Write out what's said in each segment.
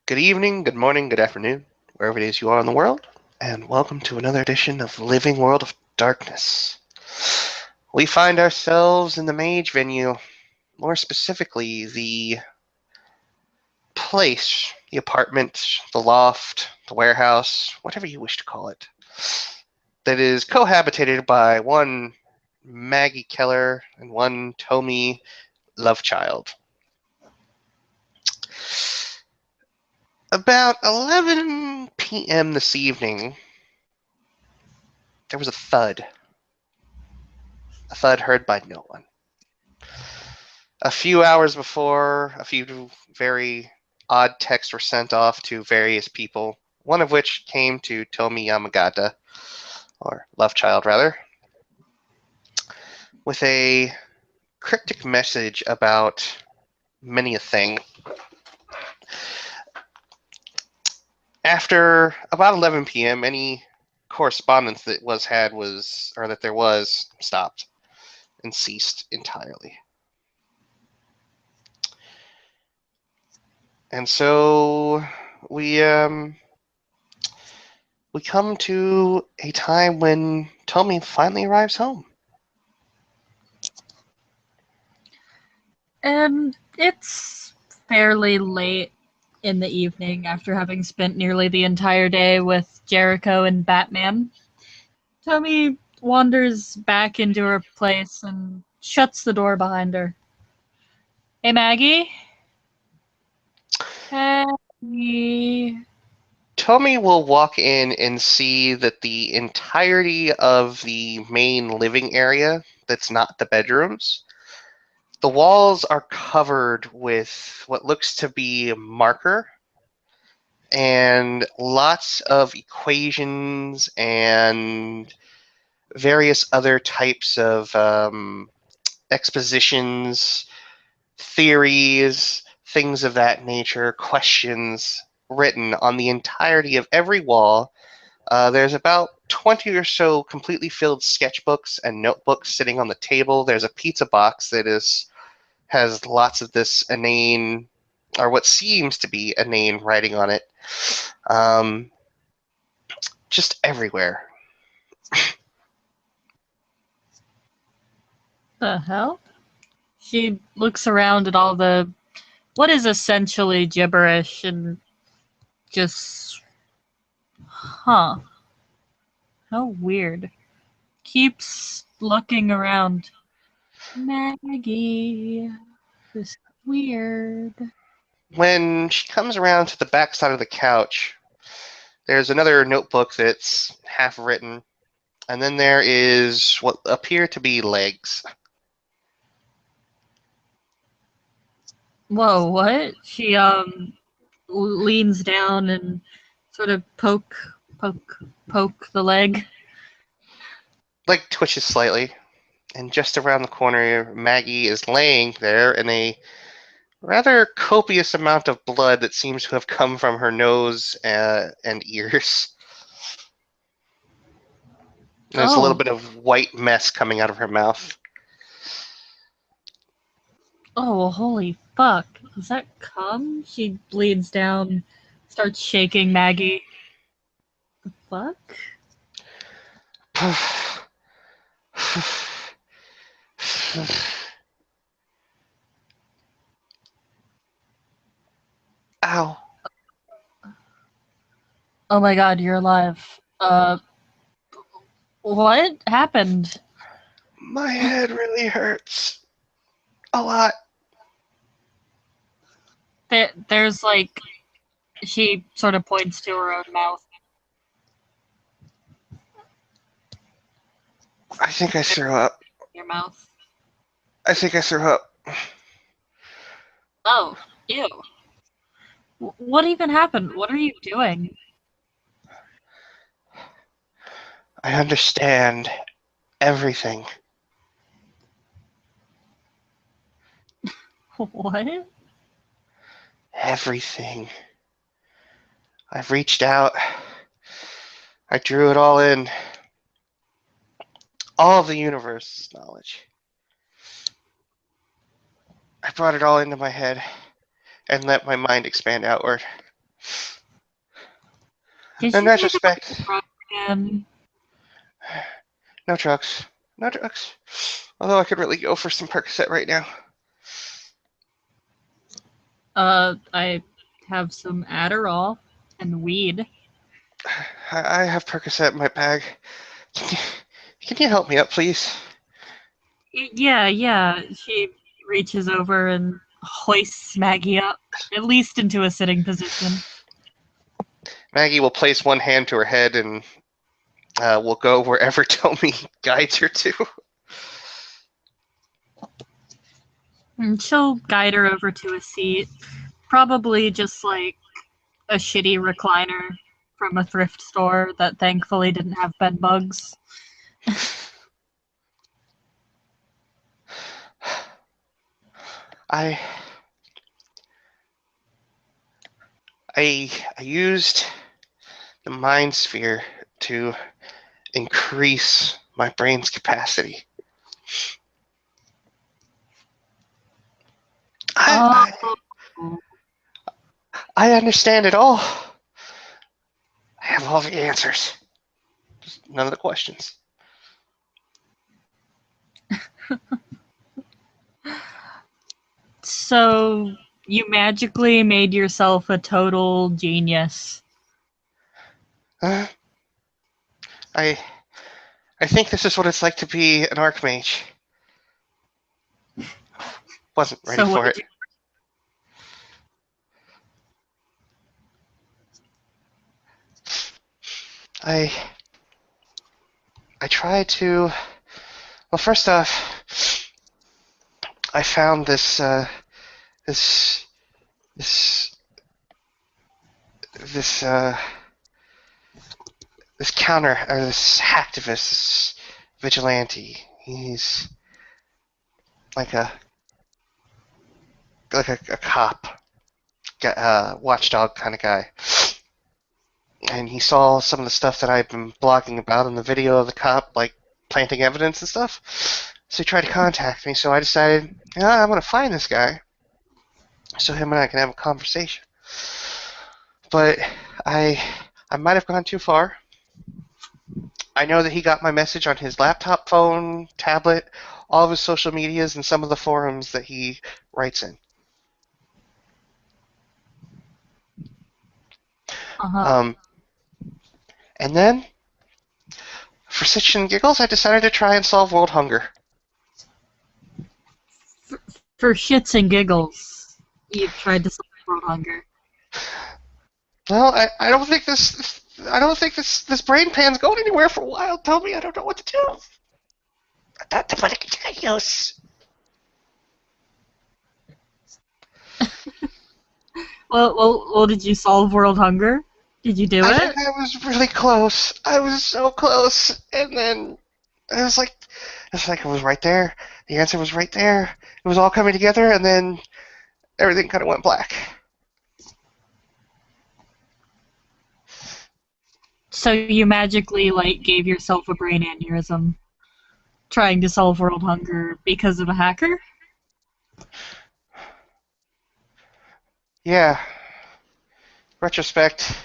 Good evening, good morning, good afternoon, wherever it is you are in the world, and welcome to another edition of Living World of Darkness. We find ourselves in the mage venue, more specifically the place, the apartment, the loft, the warehouse, whatever you wish to call it, that is cohabitated by one Maggie Keller and one Tommy Lovechild. About 11 p.m. this evening, there was a thud. A thud heard by no one. A few hours before, a few very odd texts were sent off to various people, one of which came to Tomi Yamagata, or Lovechild rather, with a cryptic message about many a thing. After about 11 p.m., any correspondence that there was stopped and ceased entirely. And so we come to a time when Tommy finally arrives home. It's fairly late in the evening after having spent nearly the entire day with Jericho and Batman. Tommy wanders back into her place and shuts the door behind her. Hey, Maggie? Maggie. Tommy will walk in and see that the entirety of the main living area, that's not the bedrooms, the walls are covered with what looks to be marker and lots of equations and various other types of expositions, theories, things of that nature, questions written on the entirety of every wall. There's about 20 or so completely filled sketchbooks and notebooks sitting on the table. There's a pizza box that has lots of this inane, or what seems to be inane writing on it. Um, just everywhere. The hell? She looks around at all the what is essentially gibberish and just, huh? How weird. Keeps looking around. Maggie. This is weird. When she comes around to the back side of the couch, there's another notebook that's half written, and then there is what appear to be legs. Whoa, what? She leans down and sort of poke the leg. Leg twitches slightly, and just around the corner, Maggie is laying there in a rather copious amount of blood that seems to have come from her nose and ears. There's a little Oh, bit of white mess coming out of her mouth. oh, holy fuck! Is that cum? She leans down, starts shaking Maggie. The fuck? Ow. Oh my god, you're alive. What happened? My head really hurts. A lot. There's like, she sort of points to her own mouth. I think I threw up. Your mouth. I think I threw up. Oh, ew. What even happened? What are you doing? I understand everything. What? Everything. I've reached out. I drew it all in. All of the universe's knowledge. I brought it all into my head and let my mind expand outward. Did In you take another retrospect, drug again? no drugs. No drugs. Although I could really go for some Percocet right now. I have some Adderall and weed. I have Percocet in my bag. Can you, can you help me up, please? Yeah, yeah. She reaches over and hoists Maggie up, at least into a sitting position. Maggie will place one hand to her head and will go wherever Tommy guides her to. And she'll guide her over to a seat, probably just like a shitty recliner from a thrift store that thankfully didn't have bed bugs. I I I used the mind sphere to increase my brain's capacity. I Oh, I understand it all. I have all the answers. Just none of the questions. so you magically made yourself a total genius. Uh, I I think this is what it's like to be an archmage. Wasn't ready So what for did it. you? I I tried to. Well, first off, I found this this this this counter or this hacktivist, this vigilante. He's like a cop, watchdog kind of guy. And he saw some of the stuff that I've been blogging about in the video of the cop, like planting evidence and stuff. So he tried to contact me. So I decided, yeah, I'm gonna find this guy, so him and I can have a conversation. But I I might have gone too far. I know that he got my message on his laptop, phone, tablet, all of his social medias, and some of the forums that he writes in. Uh-huh. Um, and then, for shits and giggles, I decided to try and solve world hunger. For shits and giggles, you've tried to solve world hunger. Well, I don't think this brain pan's going anywhere for a while. Tell me, I don't know what to do. Well, did you solve world hunger? Did you do I it? think I was really close. I was so close, and then it was right there. The answer was right there. It was all coming together, and then everything kind of went black. So you magically like gave yourself a brain aneurysm trying to solve world hunger because of a hacker? Yeah, retrospect,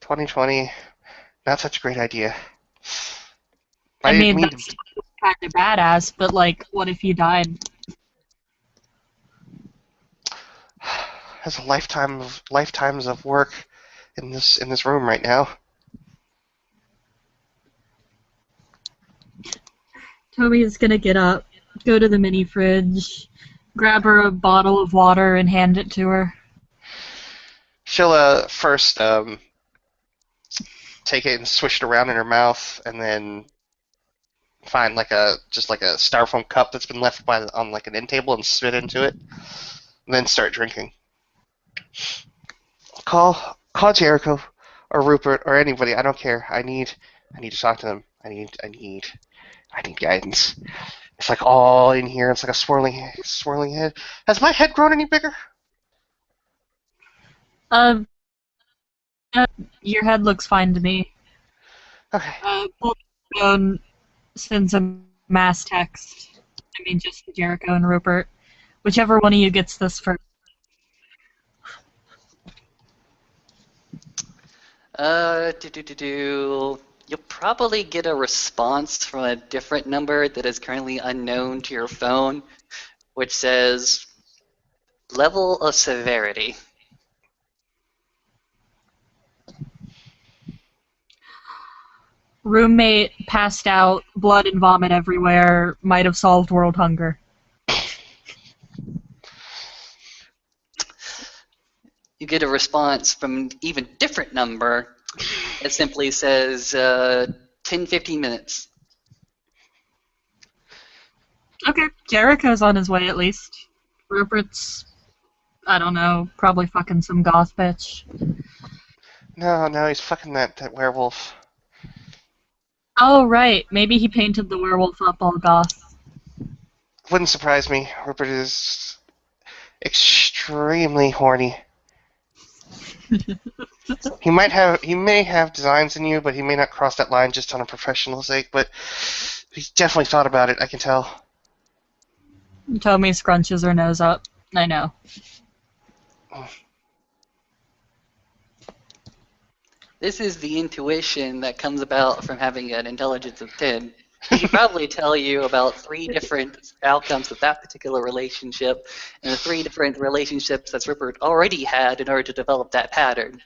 2020, not such a great idea. I I didn't mean, mean to. that's kind of badass, but like, what if you died? Has a lifetimes of work in this room right now. Toby is gonna get up, go to the mini fridge, grab her a bottle of water, and hand it to her. She'll first take it and swish it around in her mouth, and then find like a styrofoam cup that's been left on like an end table and spit into it, and then start drinking. Call Jericho or Rupert or anybody. I don't care. I need to talk to them. I need guidance. It's like all in here. It's like a swirling head. Has my head grown any bigger? Uh, uh, your head looks fine to me. Okay. Pull the phone, send some mass text. I mean, just to Jericho and Rupert. Whichever one of you gets this first. You'll probably get a response from a different number that is currently unknown to your phone, which says level of severity. Roommate passed out, blood and vomit everywhere, might have solved world hunger. You get a response from an even different number. It simply says 10, 15 minutes. Okay, Jericho's on his way at least. Rupert's, I don't know, probably fucking some goth bitch. No, he's fucking that werewolf. Oh, right, maybe he painted the werewolf up all goth. Wouldn't surprise me. Rupert is extremely horny. He may have designs in you, but he may not cross that line just on a professional sake. But he's definitely thought about it. I can tell. Tommy scrunches her nose up. I know. This is the intuition that comes about from having an intelligence of 10. He could probably tell you about 3 different outcomes of that particular relationship and the 3 different relationships that Rupert already had in order to develop that pattern.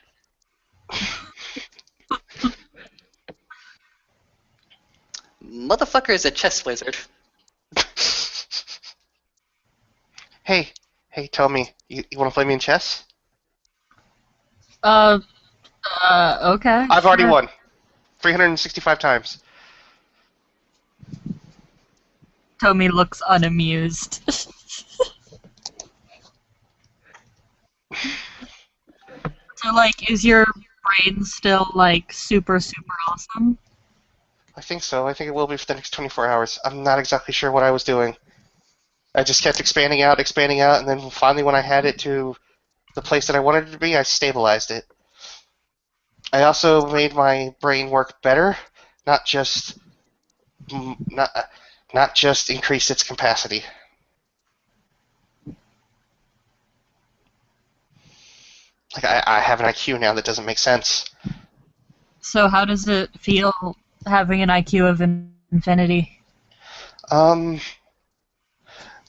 Motherfucker is a chess wizard. Hey, tell me, you want to play me in chess? Okay. I've already sure. won 365 times. Tommy looks unamused. So, like, is your brain still, like, super, super awesome? I think so. I think it will be for the next 24 hours. I'm not exactly sure what I was doing. I just kept expanding out, and then finally when I had it to the place that I wanted it to be, I stabilized it. I also made my brain work better, not just not not just increase its capacity. Like I have an IQ now that doesn't make sense. So, how does it feel having an IQ of infinity? Um,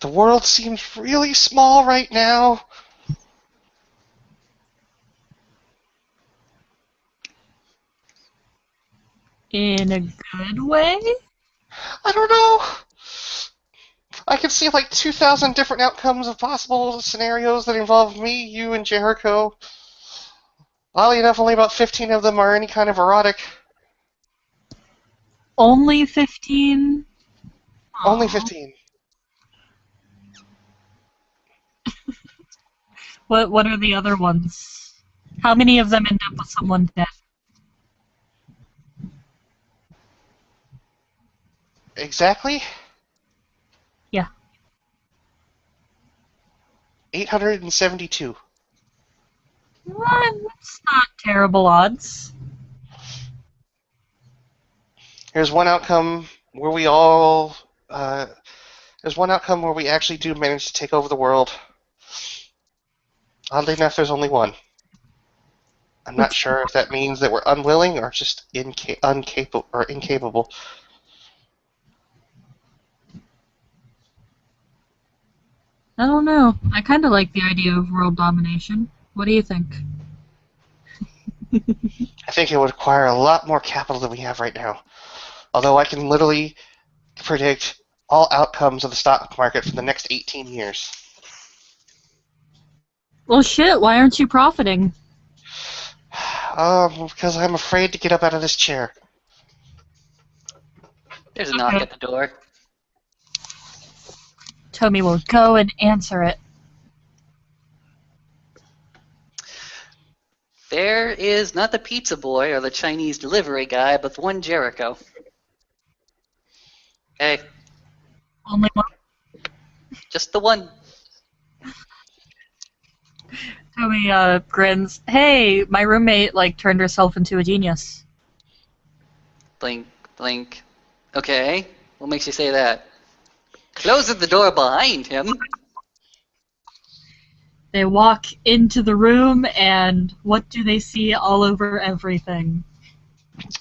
the world seems really small right now. In a good way? I don't know. I can see like 2,000 different outcomes of possible scenarios that involve me, you, and Jericho. Oddly enough, only about 15 of them are any kind of erotic. Only 15? Only Aw. 15. What are the other ones? How many of them end up with someone dead? Exactly Yeah. 872. It's not terrible odds. Here's one outcome where we all. There's one outcome where we actually do manage to take over the world. Oddly enough, there's only one. I'm not Which sure if that means that we're unwilling or just incapable. I don't know. I kind of like the idea of world domination. What do you think? I think it would require a lot more capital than we have right now. Although I can literally predict all outcomes of the stock market for the next 18 years. Well, shit. Why aren't you profiting? Because I'm afraid to get up out of this chair. There's a knock Okay. at the door. Tommy will go and answer it. There is not the pizza boy or the Chinese delivery guy, but the one Jericho. Hey, Only one. just the one. Tommy grins. Hey, my roommate like turned herself into a genius. Blink, blink. Okay, what makes you say that? Closes the door behind him. They walk into the room, and what do they see all over everything?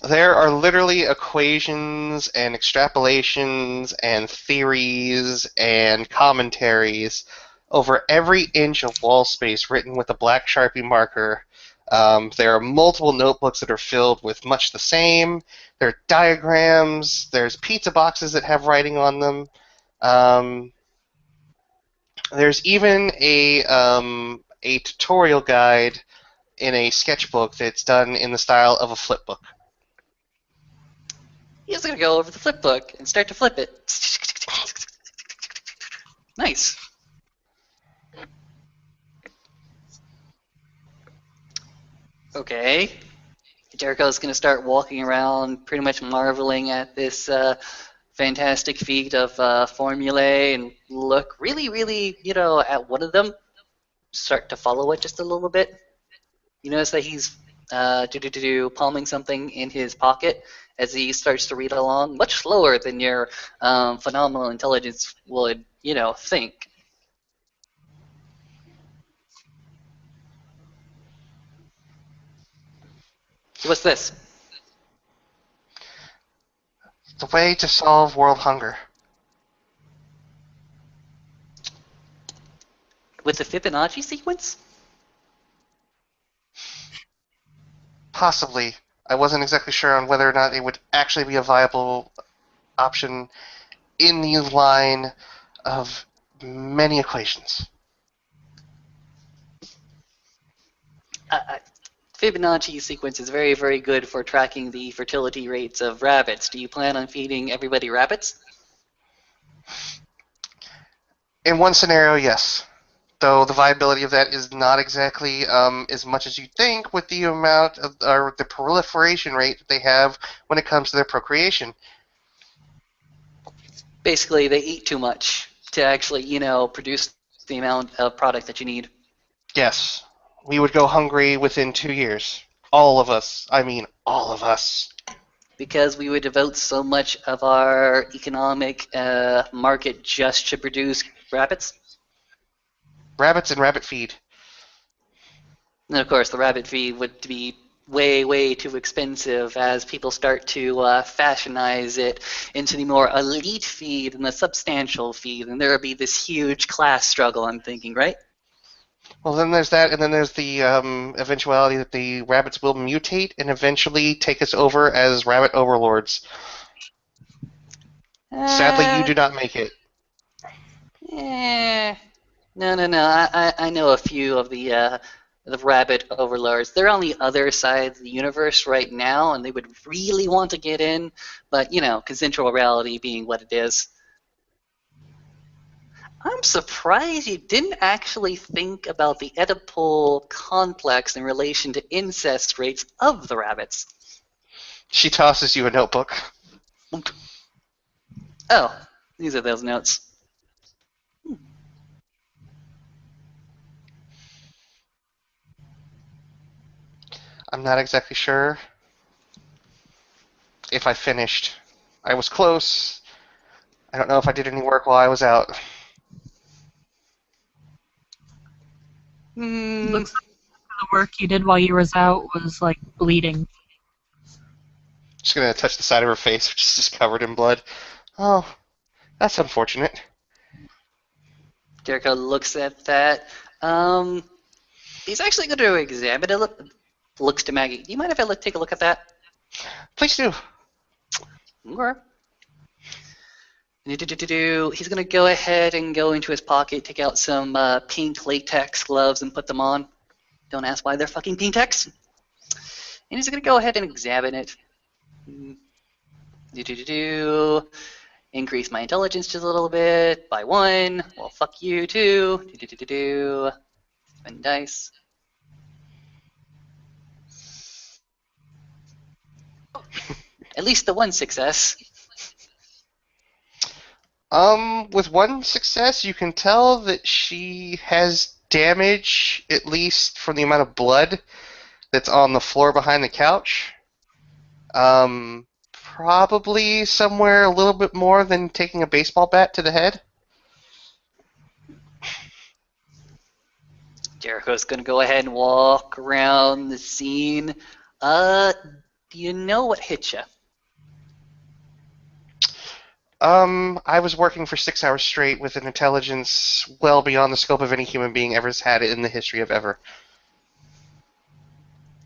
There are literally equations and extrapolations and theories and commentaries over every inch of wall space written with a black Sharpie marker. There are multiple notebooks that are filled with much the same. There are diagrams. There's pizza boxes that have writing on them. Um, there's even a tutorial guide in a sketchbook that's done in the style of a flip book. He's gonna go over the flip book and start to flip it. Nice. Okay. Jericho's gonna start walking around, pretty much marveling at this fantastic feat of formulae, and look really, really, at one of them. Start to follow it just a little bit. You notice that he's palming something in his pocket as he starts to read along, much slower than your phenomenal intelligence would, think. So what's this? The way to solve world hunger. With the Fibonacci sequence? Possibly. I wasn't exactly sure on whether or not it would actually be a viable option in the line of many equations. Fibonacci sequence is very, very good for tracking the fertility rates of rabbits. Do you plan on feeding everybody rabbits? In one scenario, yes. Though the viability of that is not exactly as much as you think with the amount of or the proliferation rate that they have when it comes to their procreation. Basically, they eat too much to actually, produce the amount of product that you need. Yes. We would go hungry within 2 years. All of us. I mean, all of us. Because we would devote so much of our economic market just to produce rabbits. Rabbits and rabbit feed. And of course, the rabbit feed would be way, way too expensive as people start to fashionize it into the more elite feed and the substantial feed, and there would be this huge class struggle, I'm thinking, right? Well, then there's that, and then there's the eventuality that the rabbits will mutate and eventually take us over as rabbit overlords. Sadly, you do not make it. Eh. No, no, no. I know a few of the rabbit overlords. They're on the other side of the universe right now, and they would really want to get in, but consensual reality being what it is. I'm surprised you didn't actually think about the Oedipal complex in relation to incest rates of the rabbits. She tosses you a notebook. Oh, these are those notes. I'm not exactly sure if I finished. I was close. I don't know if I did any work while I was out. Looks like the work you did while you was out was like bleeding. Just gonna touch the side of her face, which is just covered in blood. Oh, that's unfortunate. Jericho looks at that. He's actually going to examine it. Looks to Maggie. Do you mind if I take a look at that? Please do. Okay. He's going to go ahead and go into his pocket, take out some pink latex gloves and put them on. Don't ask why they're fucking Pintex. And he's going to go ahead and examine it. Increase my intelligence just a little bit by 1. Well, fuck you too. 7 dice. At least the 1 success. With one success, you can tell that she has damage, at least from the amount of blood that's on the floor behind the couch. Probably somewhere a little bit more than taking a baseball bat to the head. Jericho's gonna go ahead and walk around the scene. Do you know what hit you? I was working for 6 hours straight with an intelligence well beyond the scope of any human being ever has had in the history of ever.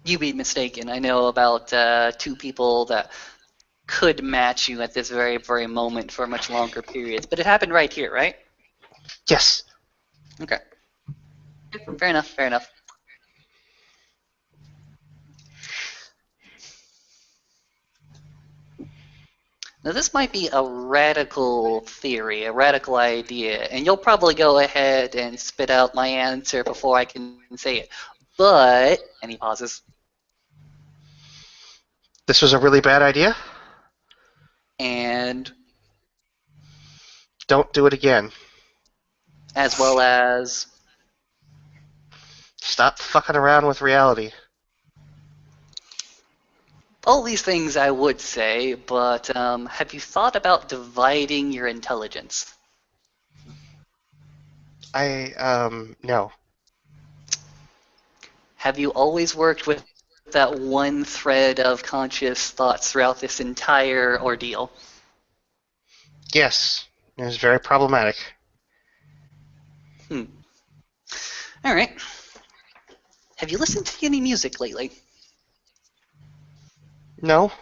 You be mistaken. I know about two people that could match you at this very, very moment for much longer periods, but it happened right here, right? Yes. Okay. Fair enough, fair enough. Now, this might be a radical theory, a radical idea, and you'll probably go ahead and spit out my answer before I can say it. But, and he pauses, This was a really bad idea. and Don't do it again. as well as, Stop fucking around with reality. all these things I would say, but have you thought about dividing your intelligence? No. Have you always worked with that one thread of conscious thoughts throughout this entire ordeal? Yes. It was very problematic. All right. Have you listened to any music lately? No.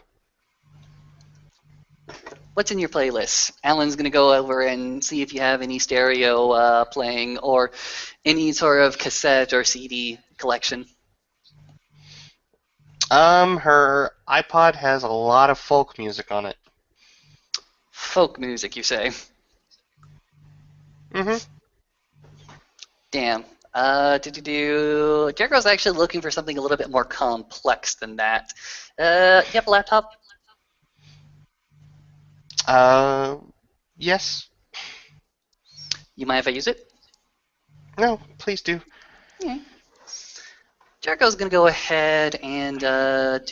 What's in your playlist? Alan's going to go over and see if you have any stereo playing or any sort of cassette or CD collection. Her iPod has a lot of folk music on it. Folk music, you say? Mm-hmm. Damn. Jericho's actually looking for something a little bit more complex than that. You have a laptop? Yes. You mind if I use it? No, please do. Yeah. Jericho's gonna go ahead and look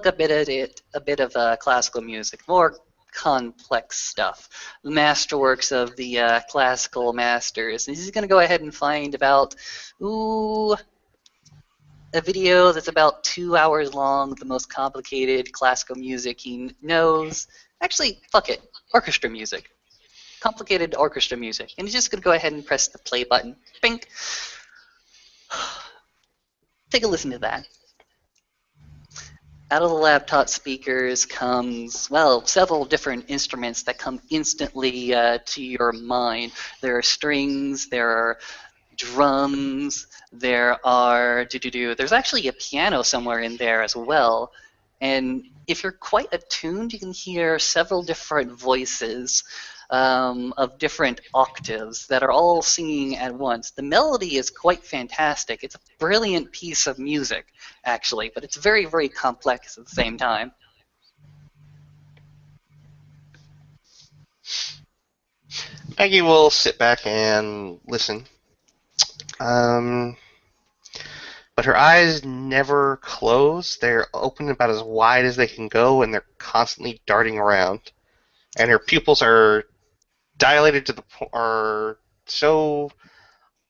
a bit at it, a bit of classical music, more complex stuff, the masterworks of the classical masters. And he's gonna go ahead and find about a video that's about 2 hours long, the most complicated classical music he knows. Actually, fuck it, orchestra music, complicated orchestra music, and he's just gonna go ahead and press the play button. Bink. Take a listen to that. Out of the laptop speakers comes, well, several different instruments that come instantly to your mind. There are strings, there are drums, there's actually a piano somewhere in there as well. And if you're quite attuned, you can hear several different voices of different octaves that are all singing at once. The melody is quite fantastic. It's a brilliant piece of music, actually, but it's very, very complex at the same time. Maggie will sit back and listen. But her eyes never close. They're open about as wide as they can go, and they're constantly darting around. And her pupils are dilated to the are so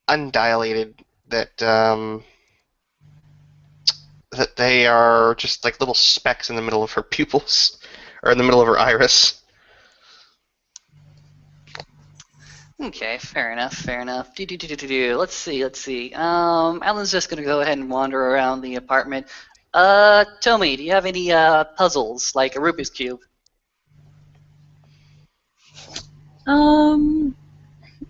undilated that that they are just like little specks in the middle of her pupils, or in the middle of her iris. Okay, fair enough, fair enough. Let's see. Alan's just gonna go ahead and wander around the apartment. Tommy, do you have any puzzles, like a Rubik's Cube?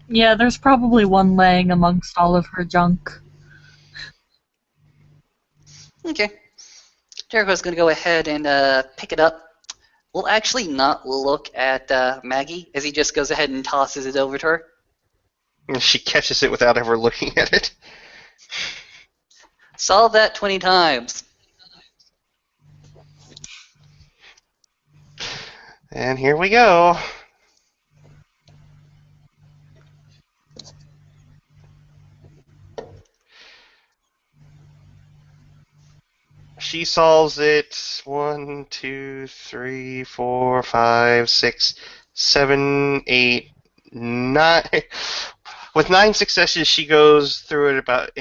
Yeah, there's probably one laying amongst all of her junk. Okay. Jericho's gonna go ahead and pick it up. We'll actually not look at Maggie as he just goes ahead and tosses it over to her. And she catches it without ever looking at it. Solve that 20 times. And here we go. She solves it 1, 2, 3, 4, 5, 6, 7, 8, 9. With 9 successes, she goes through it about.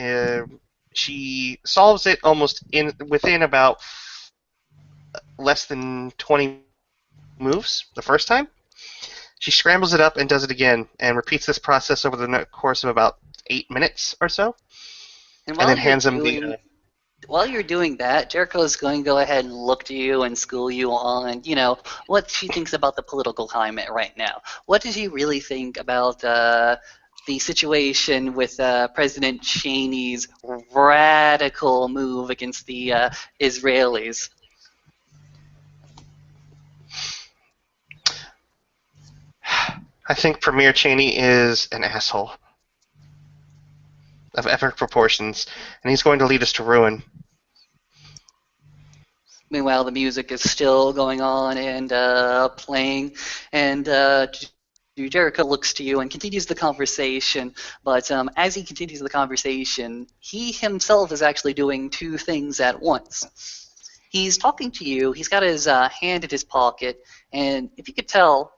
She solves it almost within about less than 20 moves the first time. She scrambles it up and does it again, and repeats this process over the course of about 8 minutes or so, And and then hands him the. while you're doing that, Jericho's going to go ahead and look to you and school you on, what she thinks about the political climate right now. What does she really think about the situation with President Cheney's radical move against the Israelis? I think Premier Cheney is an asshole of epic proportions, and he's going to lead us to ruin. Meanwhile, the music is still going on and playing, and Jericho looks to you and continues the conversation. But as he continues the conversation, he himself is actually doing two things at once. He's talking to you. He's got his hand in his pocket, and if you could tell,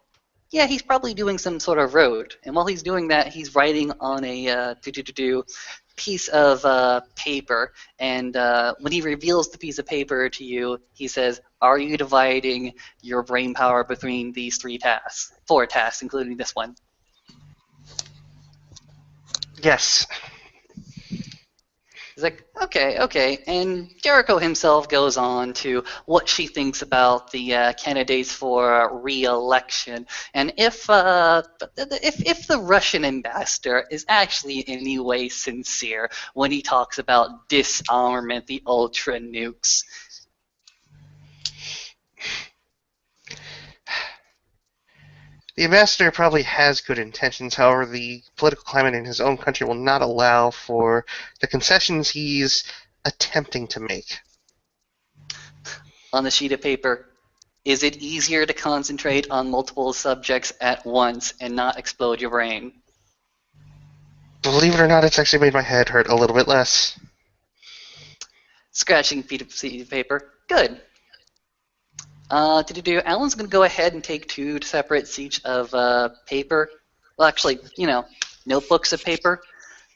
yeah, he's probably doing some sort of road. And while he's doing that, he's writing on a piece of paper. And when he reveals the piece of paper to you, he says, "Are you dividing your brain power between these four tasks, including this one?" Yes. He's like, okay. And Jericho himself goes on to what she thinks about the candidates for re-election, and if the Russian ambassador is actually in any way sincere when he talks about disarmament, the ultra nukes. The ambassador probably has good intentions, however, the political climate in his own country will not allow for the concessions he's attempting to make. On the sheet of paper, is it easier to concentrate on multiple subjects at once and not explode your brain? Believe it or not, it's actually made my head hurt a little bit less. Scratching sheet of paper. Good. Alan's going to go ahead and take two separate sheets of paper. Well, actually, notebooks of paper.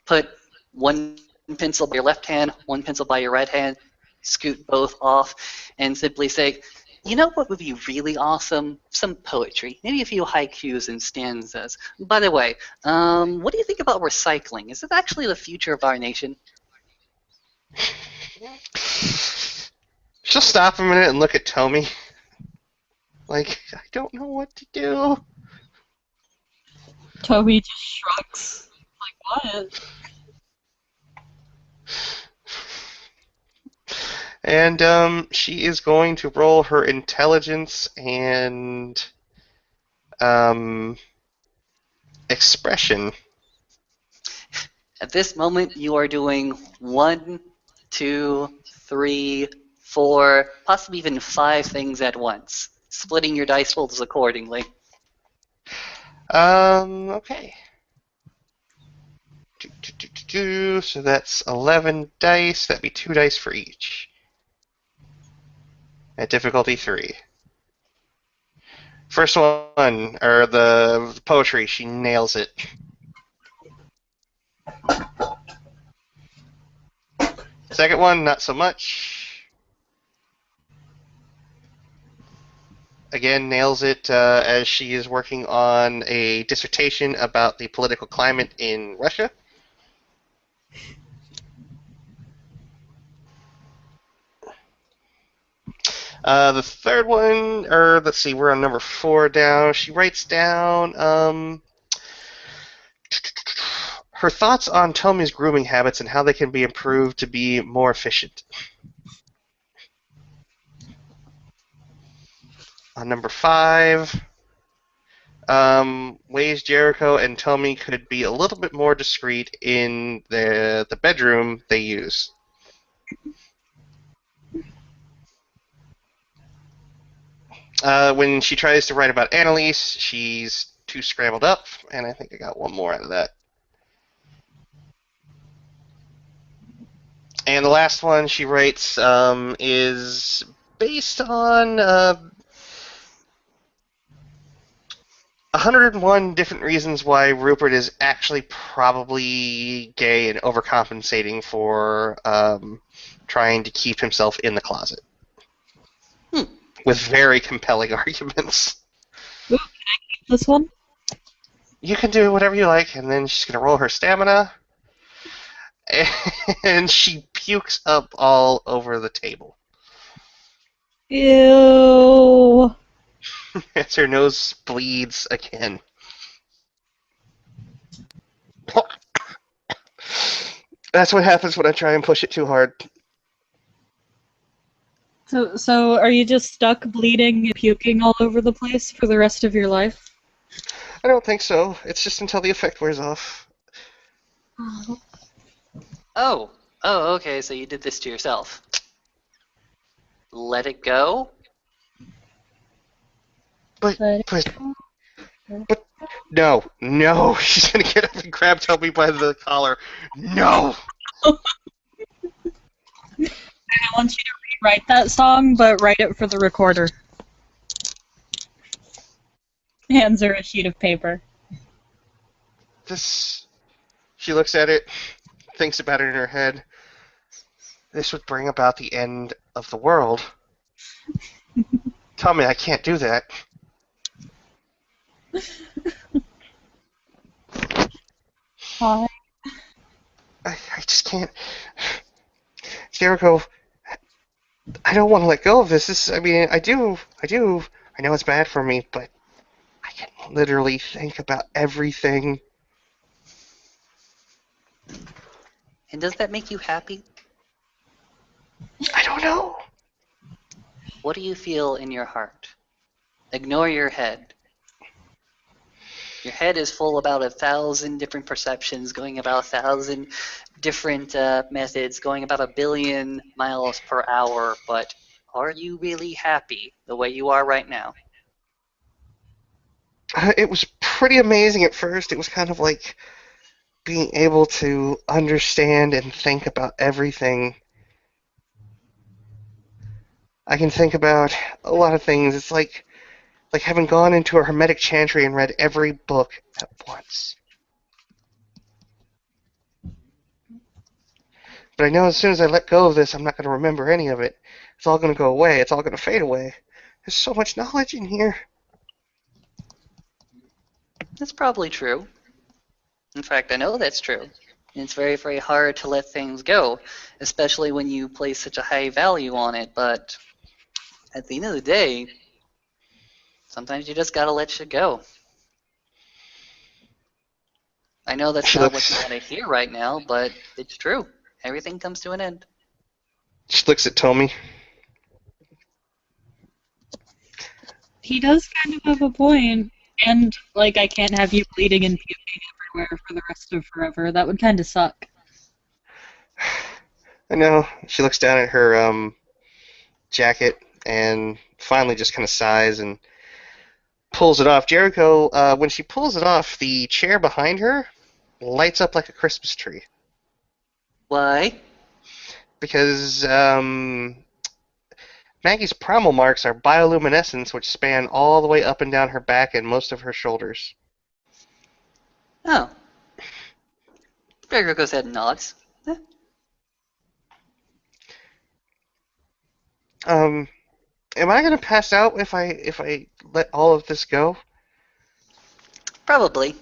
Put one pencil by your left hand, one pencil by your right hand. Scoot both off, and simply say, "You know what would be really awesome? Some poetry. Maybe a few haikus and stanzas. By the way, what do you think about recycling? Is it actually the future of our nation?" She'll stop a minute and look at Tommy. Like, I don't know what to do. Toby just shrugs. Like, what? And she is going to roll her intelligence and expression. At this moment, you are doing 1, 2, 3, 4, possibly even 5 things at once, splitting your dice rolls accordingly. Okay. So that's 11 dice. That'd be 2 dice for each. At difficulty 3. First one, or the poetry, she nails it. Second one, not so much. Again, nails it as she is working on a dissertation about the political climate in Russia. The third one, or let's see, we're on number 4 now. She writes down her thoughts on Tommy's grooming habits and how they can be improved to be more efficient. On number 5, ways Jericho and Tommy could be a little bit more discreet in the bedroom they use. When she tries to write about Annalise, she's too scrambled up, and I think I got one more out of that. And the last one she writes is based on 101 different reasons why Rupert is actually probably gay and overcompensating for trying to keep himself in the closet Hmm. with very compelling arguments. Ooh, this one? You can do whatever you like, and then she's going to roll her stamina, and she pukes up all over the table Ew. as her nose bleeds again. That's what happens when I try and push it too hard. So are you just stuck bleeding and puking all over the place for the rest of your life? I don't think so. It's just until the effect wears off. Oh. Oh, okay, so you did this to yourself. Let it go? But, But but, no. She's gonna get up and grab Toby by the collar. No! I want you to rewrite that song, but write it for the recorder. Hands her a sheet of paper. This. She looks at it, thinks about it in her head. This would bring about the end of the world. Tell me I can't do that. Hi. I just can't. Jericho, I don't want to let go of this. I mean, I do. I know it's bad for me, but I can literally think about everything. And does that make you happy? I don't know. What do you feel in your heart? Ignore your head. Your head is full about 1,000 different perceptions, going about 1,000 different methods, going about 1 billion miles per hour. But are you really happy the way you are right now? It was pretty amazing at first. It was kind of like being able to understand and think about everything. I can think about a lot of things. It's like having gone into a hermetic chantry and read every book at once. But I know as soon as I let go of this, I'm not going to remember any of it. It's all going to go away. It's all going to fade away. There's so much knowledge in here. That's probably true. In fact, I know that's true. And it's very, very hard to let things go, especially when you place such a high value on it. But at the end of the day, sometimes you just gotta let shit go. I know that's She not what you looks. want to hear right now, but it's true. Everything comes to an end. She looks at Tommy. He does kind of have a point. And, like, I can't have you bleeding and puking everywhere for the rest of forever. That would kind of suck. I know. She looks down at her jacket and finally just kind of sighs and pulls it off. Jericho, when she pulls it off, the chair behind her lights up like a Christmas tree Why? because Maggie's primal marks are bioluminescence, which span all the way up and down her back and most of her shoulders. Oh. Gregor goes ahead and nods. Um, am I gonna pass out if I let all of this go? Probably.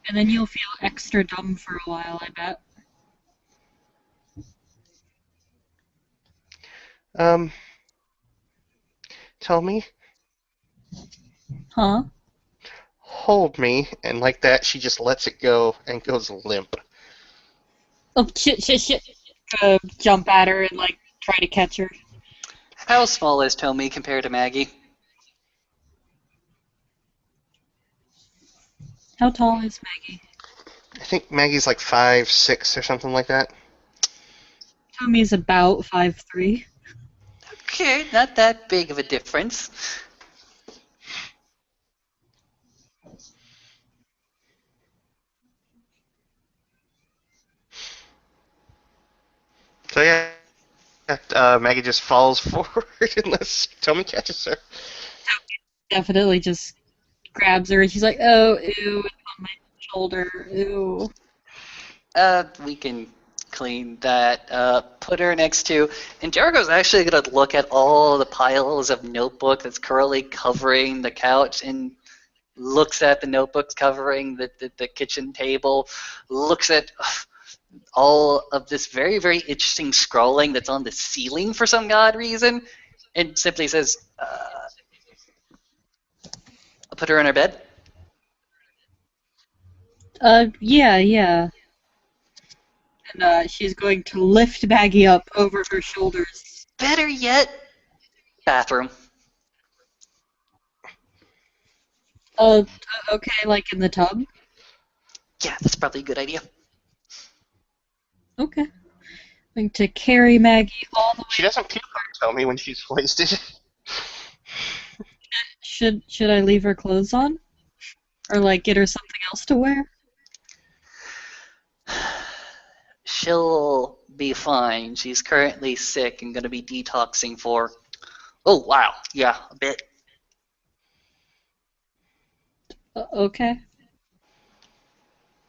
And then you'll feel extra dumb for a while, I bet. Um, tell me, Huh? hold me, and like that, she just lets it go and goes limp. Oh, shit. Jump at her and, like, try to catch her. How small is Tommy compared to Maggie? How tall is Maggie? I think Maggie's like 5'6" or something like that. Tommy's about 5'3". Okay, not that big of a difference. So yeah, Maggie just falls forward unless Tommy catches her. definitely just grabs her and she's like, "Oh, ew, it's on my shoulder, ew." We can clean that. Put her next to, and Jericho's actually gonna look at all the piles of notebook that's currently covering the couch and looks at the notebooks covering the kitchen table, looks at all of this very, very interesting scrolling that's on the ceiling for some odd reason, and simply says, I'll put her in her bed. Yeah. And she's going to lift Maggie up over her shoulders. Better yet, bathroom. Okay, like in the tub? Yeah, that's probably a good idea. Okay. Going to carry Maggie all the way. She doesn't puke on Tommy when she's wasted. Should I leave her clothes on? Or, like, get her something else to wear? She'll be fine. She's currently sick and going to be detoxing for, oh, wow, yeah, a bit. Okay.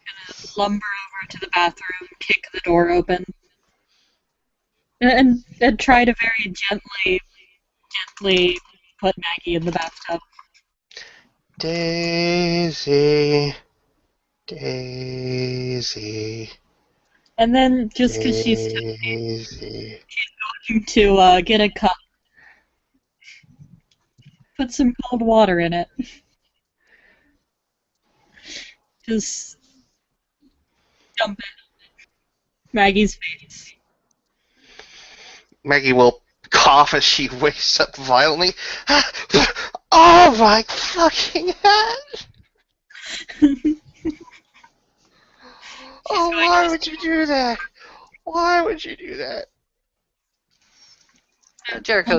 Gonna lumber over to the bathroom, kick the door open, and try to very gently put Maggie in the bathtub. Daisy. And then, just because she's Daisy. going to get a cup, put some cold water in it. Just dump it in Maggie's face. Maggie will cough as she wakes up violently. Oh my fucking head! Oh, why would you do that? Why would you do that? Jericho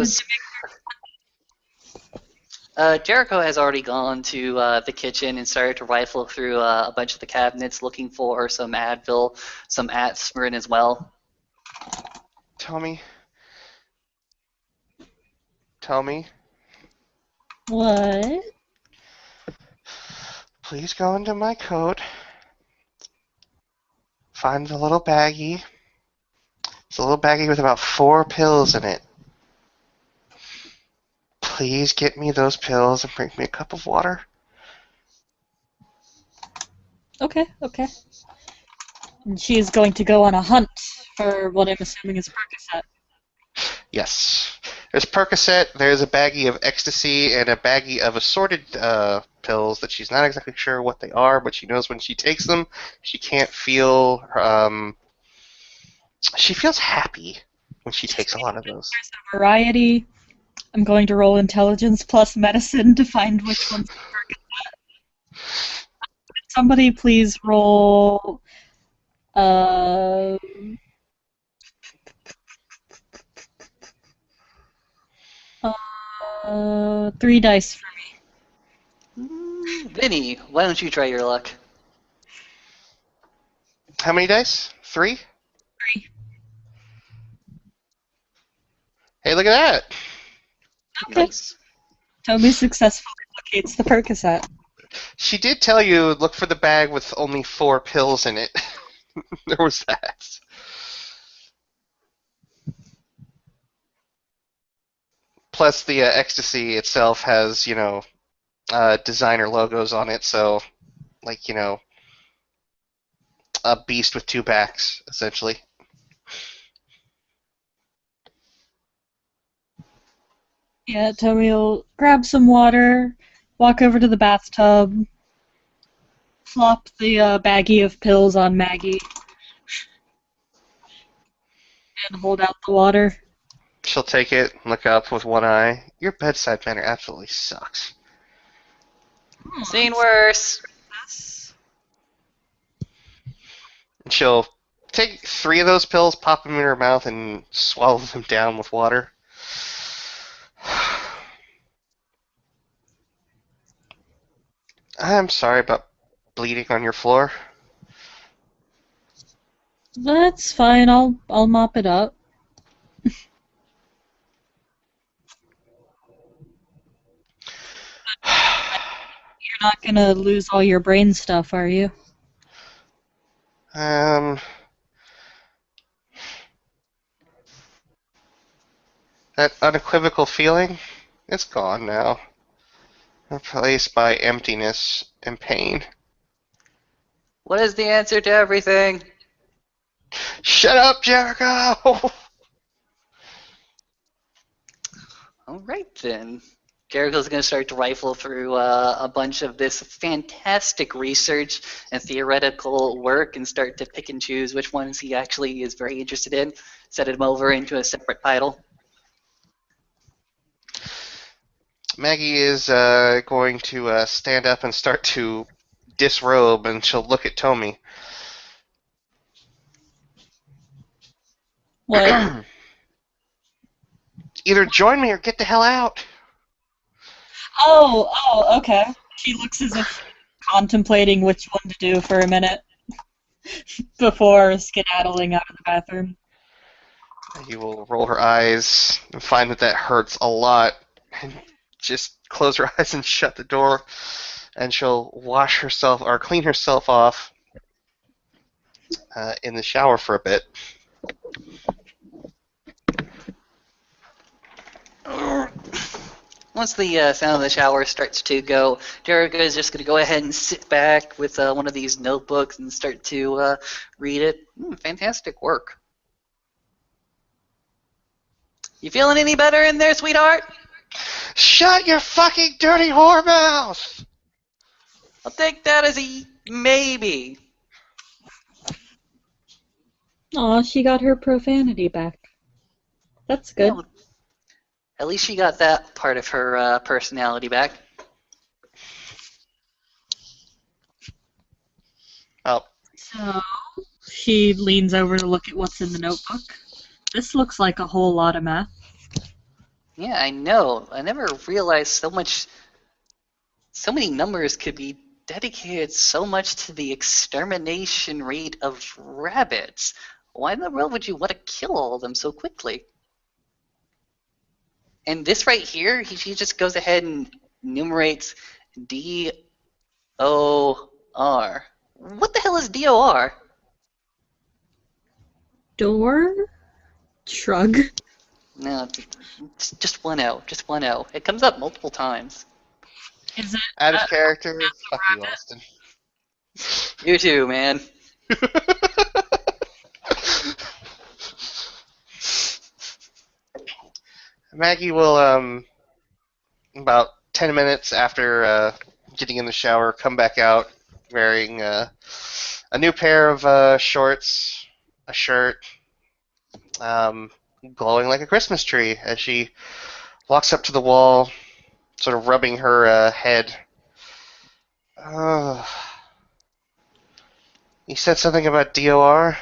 has already gone to the kitchen and started to rifle through a bunch of the cabinets looking for some Advil, some aspirin as well. Tell me. What? Please go into my coat. Find the little baggie. It's a little baggie with about 4 pills in it. Please get me those pills and bring me a cup of water. Okay. And she's going to go on a hunt for what I'm assuming is Percocet. Yes. There's Percocet, there's a baggie of ecstasy, and a baggie of assorted pills that she's not exactly sure what they are, but she knows when she takes them, she can't feel... she feels happy when she takes a lot of those. There's a variety. I'm going to roll intelligence plus medicine to find which one's Percocet. Somebody please roll... 3 dice for me. Vinny, why don't you try your luck? How many dice? 3? 3. Hey, look at that! Okay. Nice. Toby successfully locates the Percocet. She did tell you look for the bag with only 4 pills in it. There was that. Plus, the ecstasy itself has, designer logos on it, so, a beast with 2 backs, essentially. Yeah, Toby will grab some water, walk over to the bathtub, flop the baggie of pills on Maggie, and hold out the water. She'll take it, look up with one eye. Your bedside manner absolutely sucks. Seen worse. And she'll take 3 of those pills, pop them in her mouth, and swallow them down with water. I'm sorry about bleeding on your floor. That's fine. I'll mop it up. You're not gonna lose all your brain stuff, are you? Um, that unequivocal feeling, it's gone now. Replaced by emptiness and pain. What is the answer to everything? Shut up, Jericho! All right, then. Jericho's going to start to rifle through a bunch of this fantastic research and theoretical work and start to pick and choose which ones he actually is very interested in, set them over into a separate title. Maggie is going to stand up and start to disrobe, and she'll look at Tommy. What? Either join me or get the hell out. Oh, okay. She looks as if contemplating which one to do for a minute before skedaddling out of the bathroom. Maggie will roll her eyes and find that hurts a lot, and just close her eyes and shut the door, and she'll wash herself or clean herself off in the shower for a bit. Once the sound of the shower starts to go, Jericho is just going to go ahead and sit back with one of these notebooks and start to read it. Fantastic work. You feeling any better in there, sweetheart? Shut your fucking dirty whore mouth! I'll take that as a maybe. Aw, she got her profanity back. That's good. Well, at least she got that part of her personality back. Oh, So, she leans over to look at what's in the notebook. This looks like a whole lot of math. Yeah, I know. I never realized so many numbers could be dedicated so much to the extermination rate of rabbits. Why in the world would you want to kill all of them so quickly? And this right here, he just goes ahead and enumerates D-O-R. What the hell is D-O-R? Door? Shrug. No, it's just one O. Just one O. It comes up multiple times. Is it out of character. Fuck you, Austin. You too, man. Maggie will, about 10 minutes after getting in the shower, come back out wearing a new pair of shorts, a shirt, glowing like a Christmas tree as she walks up to the wall, sort of rubbing her head. You said something about DOR?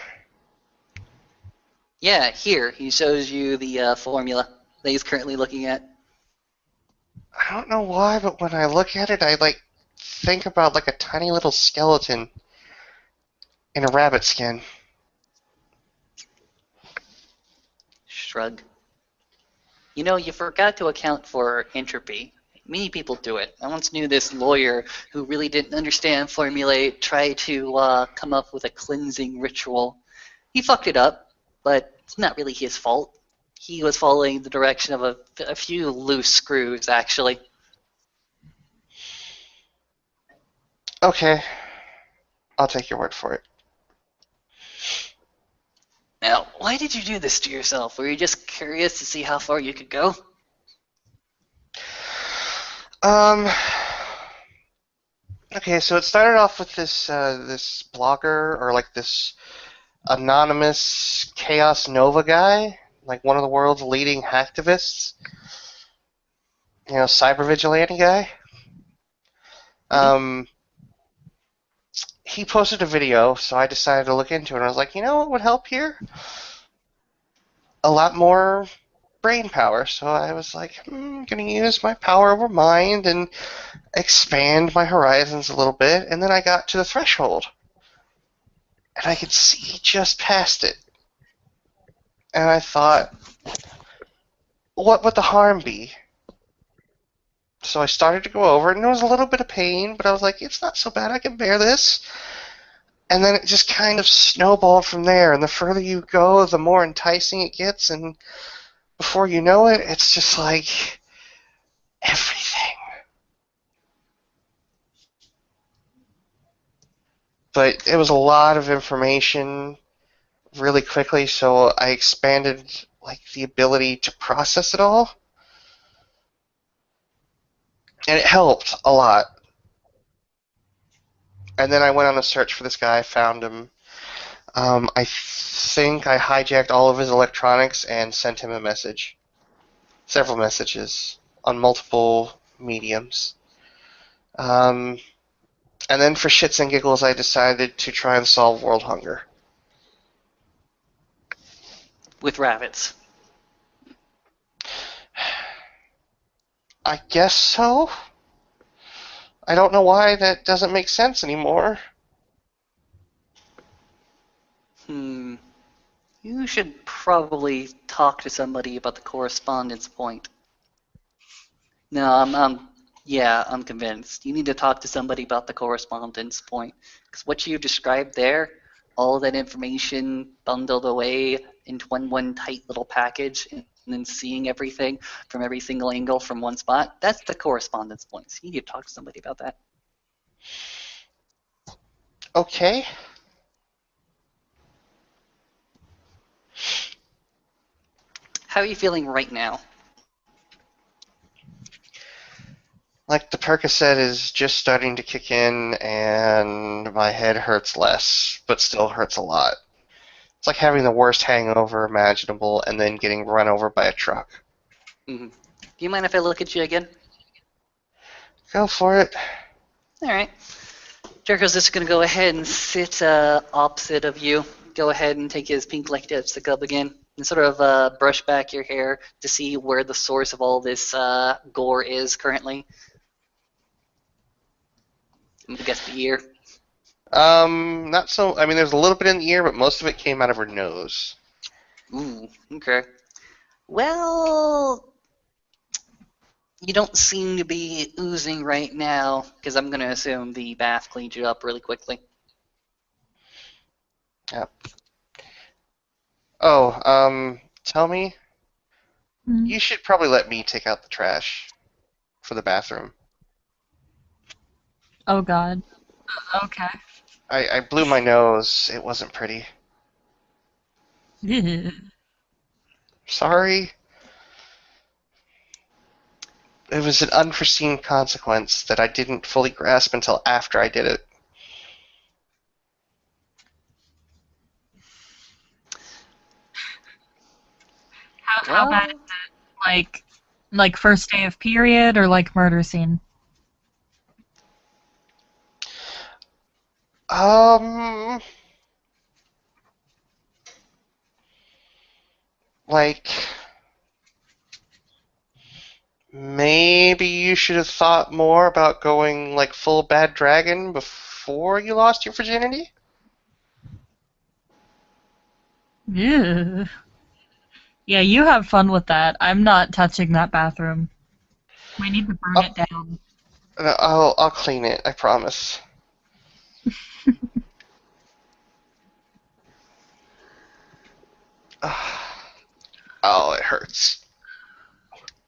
Yeah, here, he shows you the formula that he's currently looking at. I don't know why, but when I look at it, I think about a tiny little skeleton in a rabbit skin. Shrug. You know, you forgot to account for entropy. Many people do it. I once knew this lawyer who really didn't understand formulae try to come up with a cleansing ritual. He fucked it up, but it's not really his fault. He was following the direction of a few loose screws, actually. Okay. I'll take your word for it. Now, why did you do this to yourself? Were you just curious to see how far you could go? Okay, so it started off with this blogger, or this anonymous Chaos Nova guy, one of the world's leading hacktivists. Cyber vigilante guy. He posted a video, so I decided to look into it. And I was like, you know what would help here? A lot more brain power. So I was like, I'm going to use my power over mind and expand my horizons a little bit. And then I got to the threshold. And I could see just past it. And I thought, what would the harm be? So I started to go over it, and there was a little bit of pain, but I was like, it's not so bad. I can bear this. And then it just kind of snowballed from there. And the further you go, the more enticing it gets. And before you know it, it's just like everything. But it was a lot of information really quickly, so I expanded like the ability to process it all, and it helped a lot. And then I went on a search for this guy, found him. I think I hijacked all of his electronics and sent him a message, several messages on multiple mediums. Um, and then for shits and giggles, I decided to try and solve world hunger. With rabbits. I guess so. I don't know why that doesn't make sense anymore. Hmm. You should probably talk to somebody about the correspondence point. No, I'm convinced. You need to talk to somebody about the correspondence point. Because what you described there, all that information bundled away into one tight little package, and then seeing everything from every single angle from one spot, that's the correspondence point. So you need to talk to somebody about that. Okay. How are you feeling right now? Like the Percocet is just starting to kick in, and my head hurts less, but still hurts a lot. It's like having the worst hangover imaginable and then getting run over by a truck. Do you mind if I look at you again? Go for it. All right. Jericho's just going to go ahead and sit opposite of you. Go ahead and take his pink light dipstick up again and sort of brush back your hair to see where the source of all this gore is currently. I'm going to guess the ear. Not so. I mean, there's a little bit in the ear, but most of it came out of her nose. Ooh, okay. Well, you don't seem to be oozing right now because I'm going to assume the bath cleaned you up really quickly. Yep. Oh, tell me, you should probably let me take out the trash for the bathroom. Oh God. Okay. I blew my nose. It wasn't pretty. Sorry. It was an unforeseen consequence that I didn't fully grasp until after I did it. How bad is Well, it? Like first day of period or like murder scene? Um, like, maybe you should have thought more about going, like, full bad dragon before you lost your virginity? Yeah. Yeah, you have fun with that. I'm not touching that bathroom. We need to burn I'll, it down. I'll clean it, I promise. Oh, it hurts.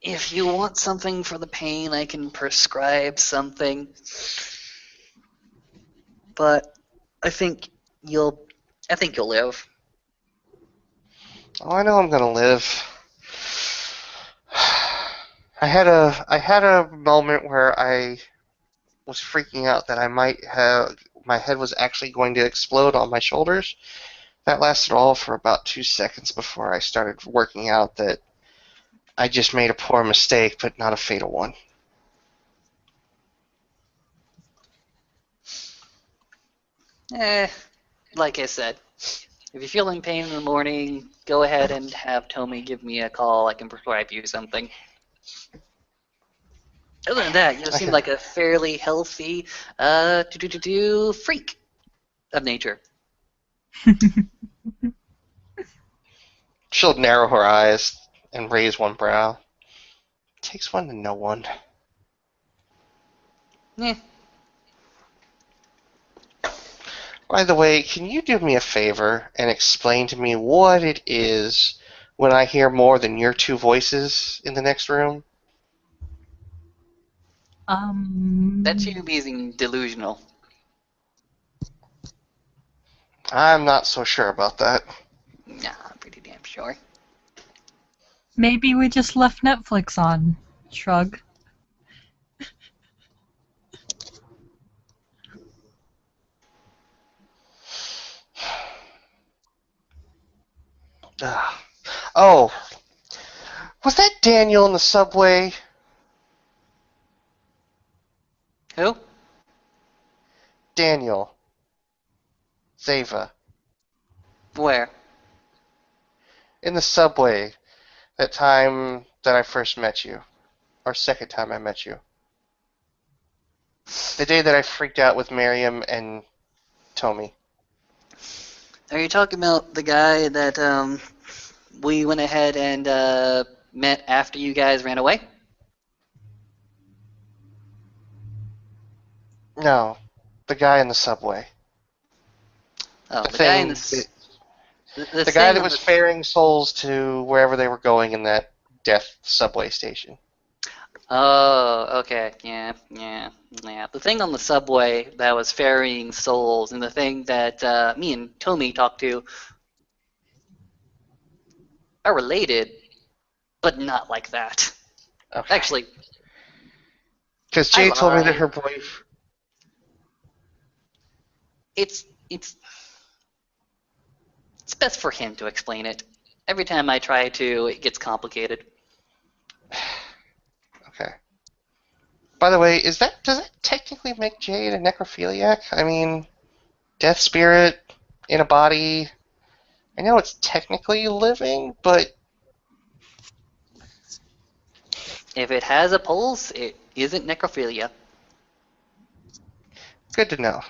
if you want something for the pain, I can prescribe something. But I think you'll, I think you'll live. Oh, I know I'm gonna live. I had a moment where I was freaking out that I might have my head was actually going to explode on my shoulders. That lasted all for about 2 seconds before I started working out that I just made a poor mistake, but not a fatal one. Eh, like I said, if you're feeling pain in the morning, go ahead and have Tommy give me a call. I can prescribe you something. Other than that, you seem Okay. like a fairly healthy, freak of nature. She'll narrow her eyes and raise one brow. It takes one to know one. Eh. By the way, can you do me a favor and explain to me what it is when I hear more than your two voices in the next room? That's you being delusional. I'm not so sure about that. Nah, I'm pretty damn sure. Maybe we just left Netflix on. Shrug. Ah. Oh, was that Daniel in the subway? Who? Daniel. Zava. Where? In the subway. That time that I first met you. Or second time I met you. The day that I freaked out with Miriam and Tommy. Are you talking about the guy that we went ahead and met after you guys ran away? No. The guy in the subway. Oh, The the guy in the thing that the The guy thing that on was the. ferrying souls to wherever they were going in that death subway station. Oh, okay, yeah. The thing on the subway that was ferrying souls, and the thing that me and Tommy talked to are related, but not like that. Okay. Actually, Because I Jay told me that lied. her boyfriend. It's it's best for him to explain it. Every time I try to, it gets complicated. Okay. By the way, does that technically make Jade a necrophiliac? I mean, death spirit in a body. I know it's technically living, but If it has a pulse, it isn't necrophilia. good to know.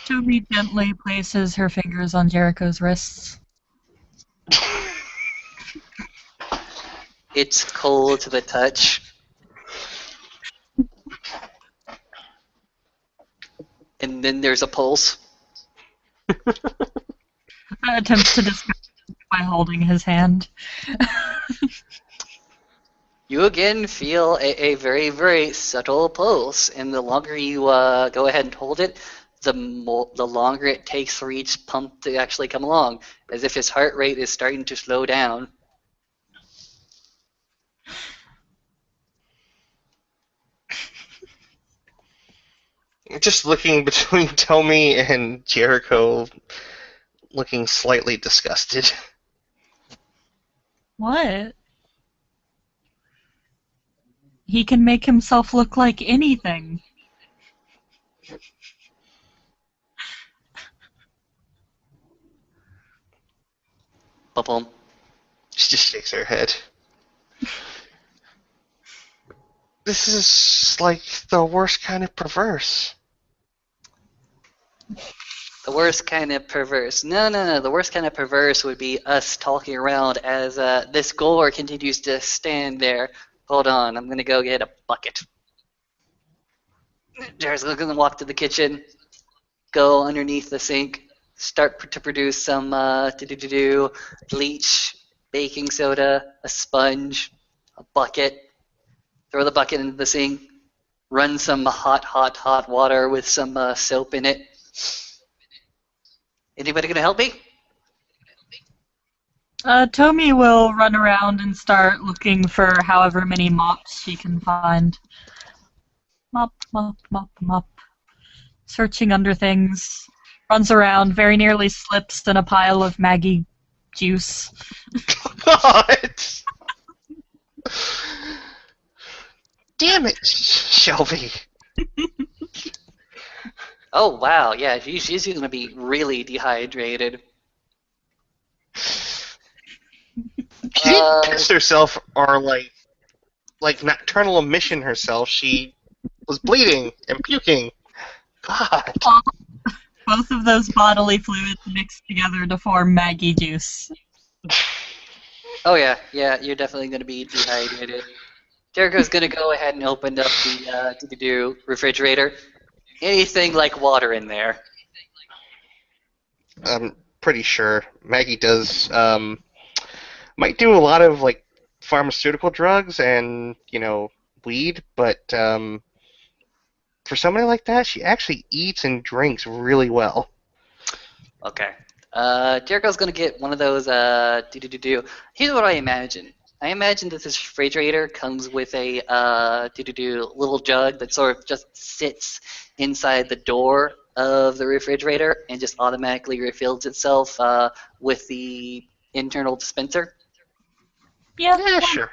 Toby gently places her fingers on Jericho's wrists. It's cold to the touch. And then there's a pulse. Attempts to disguise it by holding his hand. You again feel a very, very subtle pulse, and the longer you go ahead and hold it, the longer it takes for each pump to actually come along, as if his heart rate is starting to slow down. Just looking between Tommy and Jericho, looking slightly disgusted. What? He can make himself look like anything. Ba-boom. She just shakes her head. This is like the worst kind of perverse. The worst kind of perverse. No. The worst kind of perverse would be us talking around as this gore continues to stand there. Hold on, I'm gonna go get a bucket. Jared's gonna walk to the kitchen, go underneath the sink, start to produce some bleach, baking soda, a sponge, a bucket. Throw the bucket into the sink. Run some hot water with some soap in it. Anybody gonna help me? Tomi will run around and start looking for however many mops she can find. Mop. Searching under things. Runs around, very nearly slips in a pile of Maggie juice. God! Damn it, Shelby. Oh wow, yeah, she's gonna be really dehydrated. She didn't piss herself or like nocturnal emission herself. She was bleeding and puking. God. Both of those bodily fluids mixed together to form Maggie juice. Oh yeah, you're definitely gonna be dehydrated. Jericho's gonna go ahead and open up the do refrigerator. Anything like water in there. I'm pretty sure Maggie does might do a lot of like pharmaceutical drugs and weed, but for somebody like that, she actually eats and drinks really well. Okay. Jericho's gonna get one of those do. Here's what I imagine. I imagine that this refrigerator comes with a do little jug that sort of just sits inside the door of the refrigerator and just automatically refills itself with the internal dispenser. Yeah. Yeah, sure.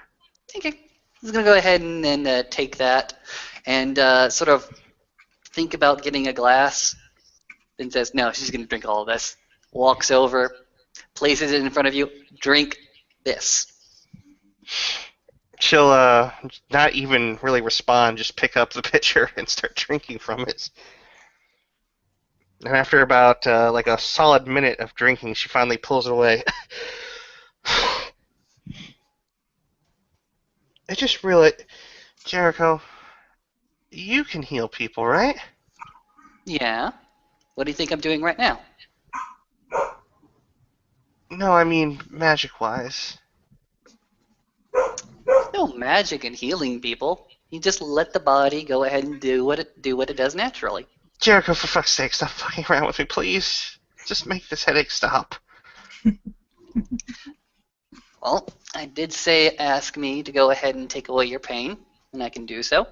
Okay. He's gonna go ahead and take that and sort of think about getting a glass and says, no, she's gonna drink all of this. Walks over, places it in front of you. Drink this. She'll not even really respond, just pick up the pitcher and start drinking from it. And after about like a solid minute of drinking, she finally pulls it away. I just realized, Jericho, you can heal people, right? Yeah. What do you think I'm doing right now? No, I mean magic-wise. No magic in healing people. You just let the body go ahead and do what it does naturally. Jericho, for fuck's sake, stop fucking around with me, please. Just make this headache stop. Well, I did say ask me to go ahead and take away your pain, and I can do so.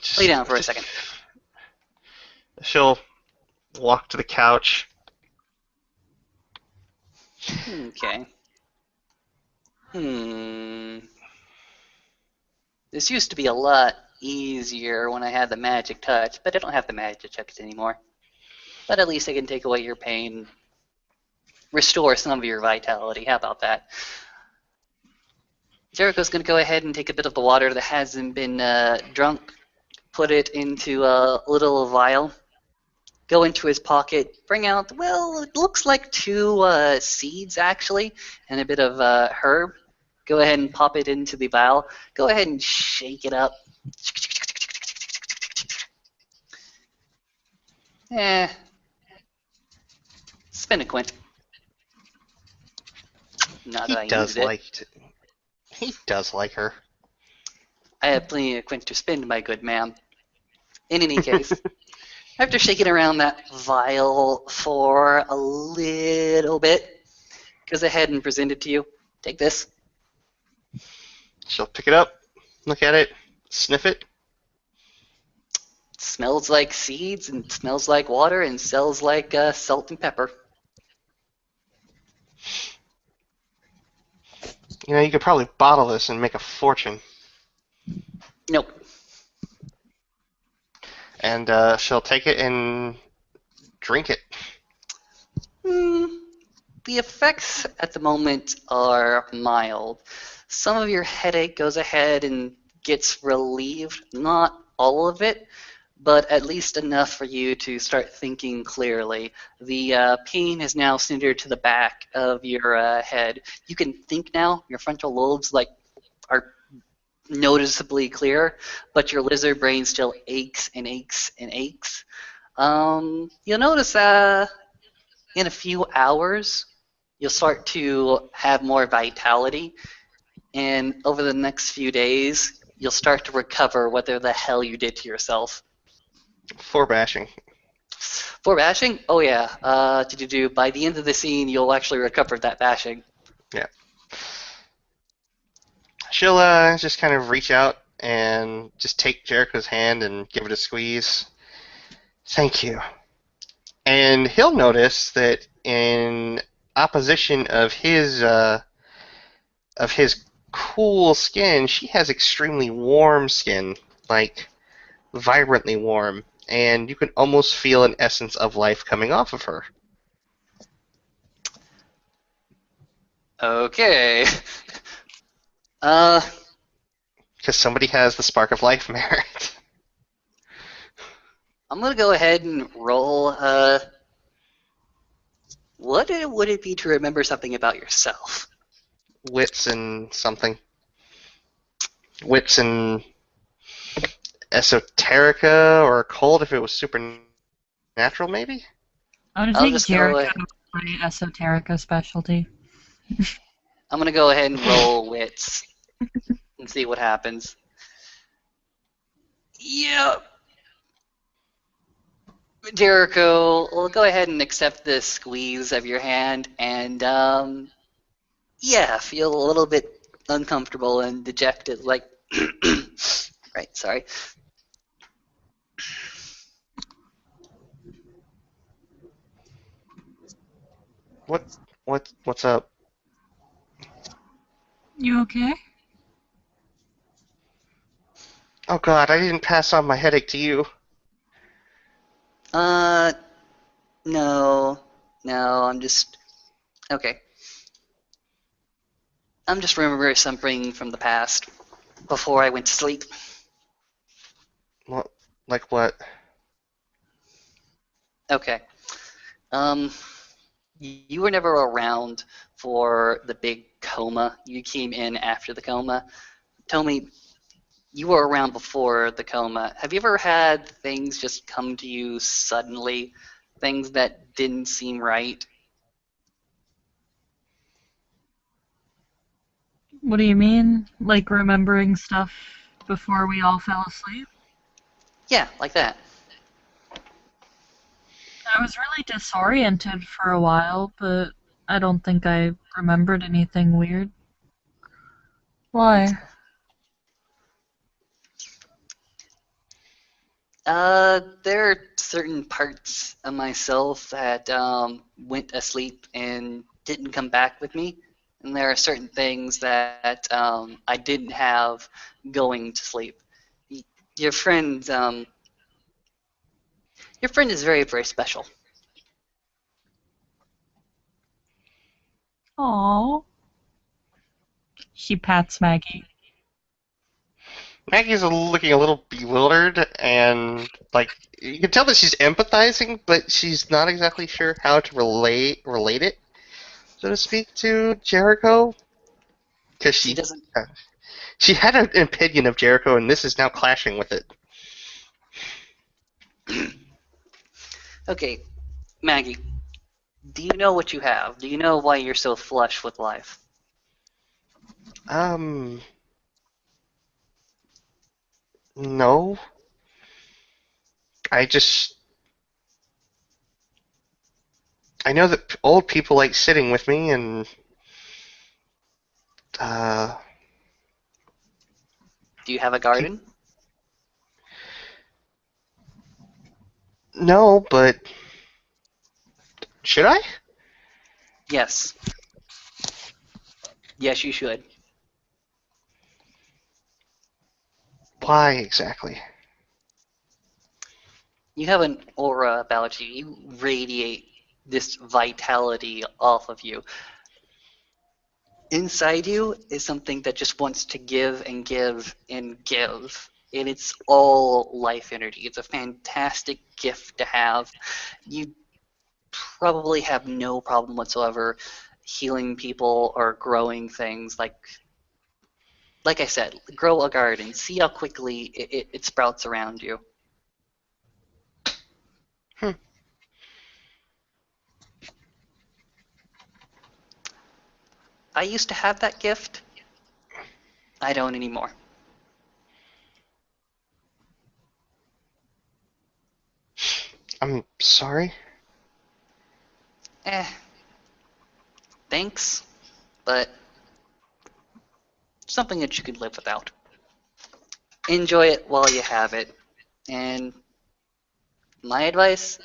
Just, Lay down for a just- second. She'll walk to the couch. Okay. This used to be a lot easier when I had the magic touch, but I don't have the magic touch anymore. But at least I can take away your pain, restore some of your vitality. How about that? Jericho's going to go ahead and take a bit of the water that hasn't been drunk, put it into a little vial, go into his pocket, bring out, well, it looks like 2 seeds actually, and a bit of herb. Go ahead and pop it into the vial. Go ahead and shake it up. Eh, spin a quint. Not He that I does needed it. he does like her. I have plenty of quint to spend, my good ma'am. In any case, after shaking around that vial for a little bit, goes ahead and present it to you. Take this. She'll pick it up, look at it, sniff it. Smells like seeds and smells like water and smells like salt and pepper. You could probably bottle this and make a fortune. Nope. And she'll take it and drink it. The effects at the moment are mild. Some of your headache goes ahead and gets relieved. Not all of it, but at least enough for you to start thinking clearly. The pain is now centered to the back of your head. You can think now. Your frontal lobes are noticeably clear, but your lizard brain still aches and aches and aches. You'll notice in a few hours, you'll start to have more vitality, and over the next few days, you'll start to recover whatever the hell you did to yourself. 4 bashing. For bashing? Oh yeah. By the end of the scene, you'll actually recover that bashing. Yeah. She'll just kind of reach out and just take Jericho's hand and give it a squeeze. Thank you. And he'll notice that in opposition of his cool skin, she has extremely warm skin, like vibrantly warm, and you can almost feel an essence of life coming off of her. Okay. uh, Because somebody has the spark of life merit. I'm gonna go ahead and roll. What would it be to remember something about yourself? Wits and something. wits and esoterica or occult if it was supernatural, maybe? I'm gonna I'll take just go. Jericho with my esoterica specialty. I'm gonna go ahead and roll wits and see what happens. Yep. Jericho, we'll go ahead and accept this squeeze of your hand and, yeah, feel a little bit uncomfortable and dejected. Like, right, sorry. What? What's up? You okay? Oh God, I didn't pass on my headache to you. Uh, no, no, I'm just, okay. I'm just remembering something from the past before I went to sleep. What? Like what? Okay. Um, you were never around for the big coma. You came in after the coma. Tell me, you were around before the coma. Have you ever had things just come to you suddenly? Things that didn't seem right? What do you mean? Like remembering stuff before we all fell asleep? Yeah, like that. I was really disoriented for a while, but I don't think I remembered anything weird. Why? There are certain parts of myself that went asleep and didn't come back with me, and there are certain things that I didn't have going to sleep. Y- Your friend, your friend is very, very special. Aww. She pats Maggie. Maggie's looking a little bewildered and like you can tell that she's empathizing, but she's not exactly sure how to relate it, so to speak, to Jericho because She doesn't. uh, she had an opinion of Jericho, and this is now clashing with it. Okay, Maggie, do you know what you have? Do you know why you're so flush with life? Um, no, I just I know that old people like sitting with me, and uh, Do you have a pe- garden? no, but should I? Yes. Yes, you should. Why exactly? You have an aura about you. You radiate this vitality off of you. Inside you is something that just wants to give and give and give. And it's all life energy. It's a fantastic gift to have. You probably have no problem whatsoever healing people or growing things like I said, grow a garden. See how quickly it sprouts around you. Hmm. I used to have that gift. I don't anymore. I'm sorry. Eh, thanks, but something that you could live without. Enjoy it while you have it. And my advice,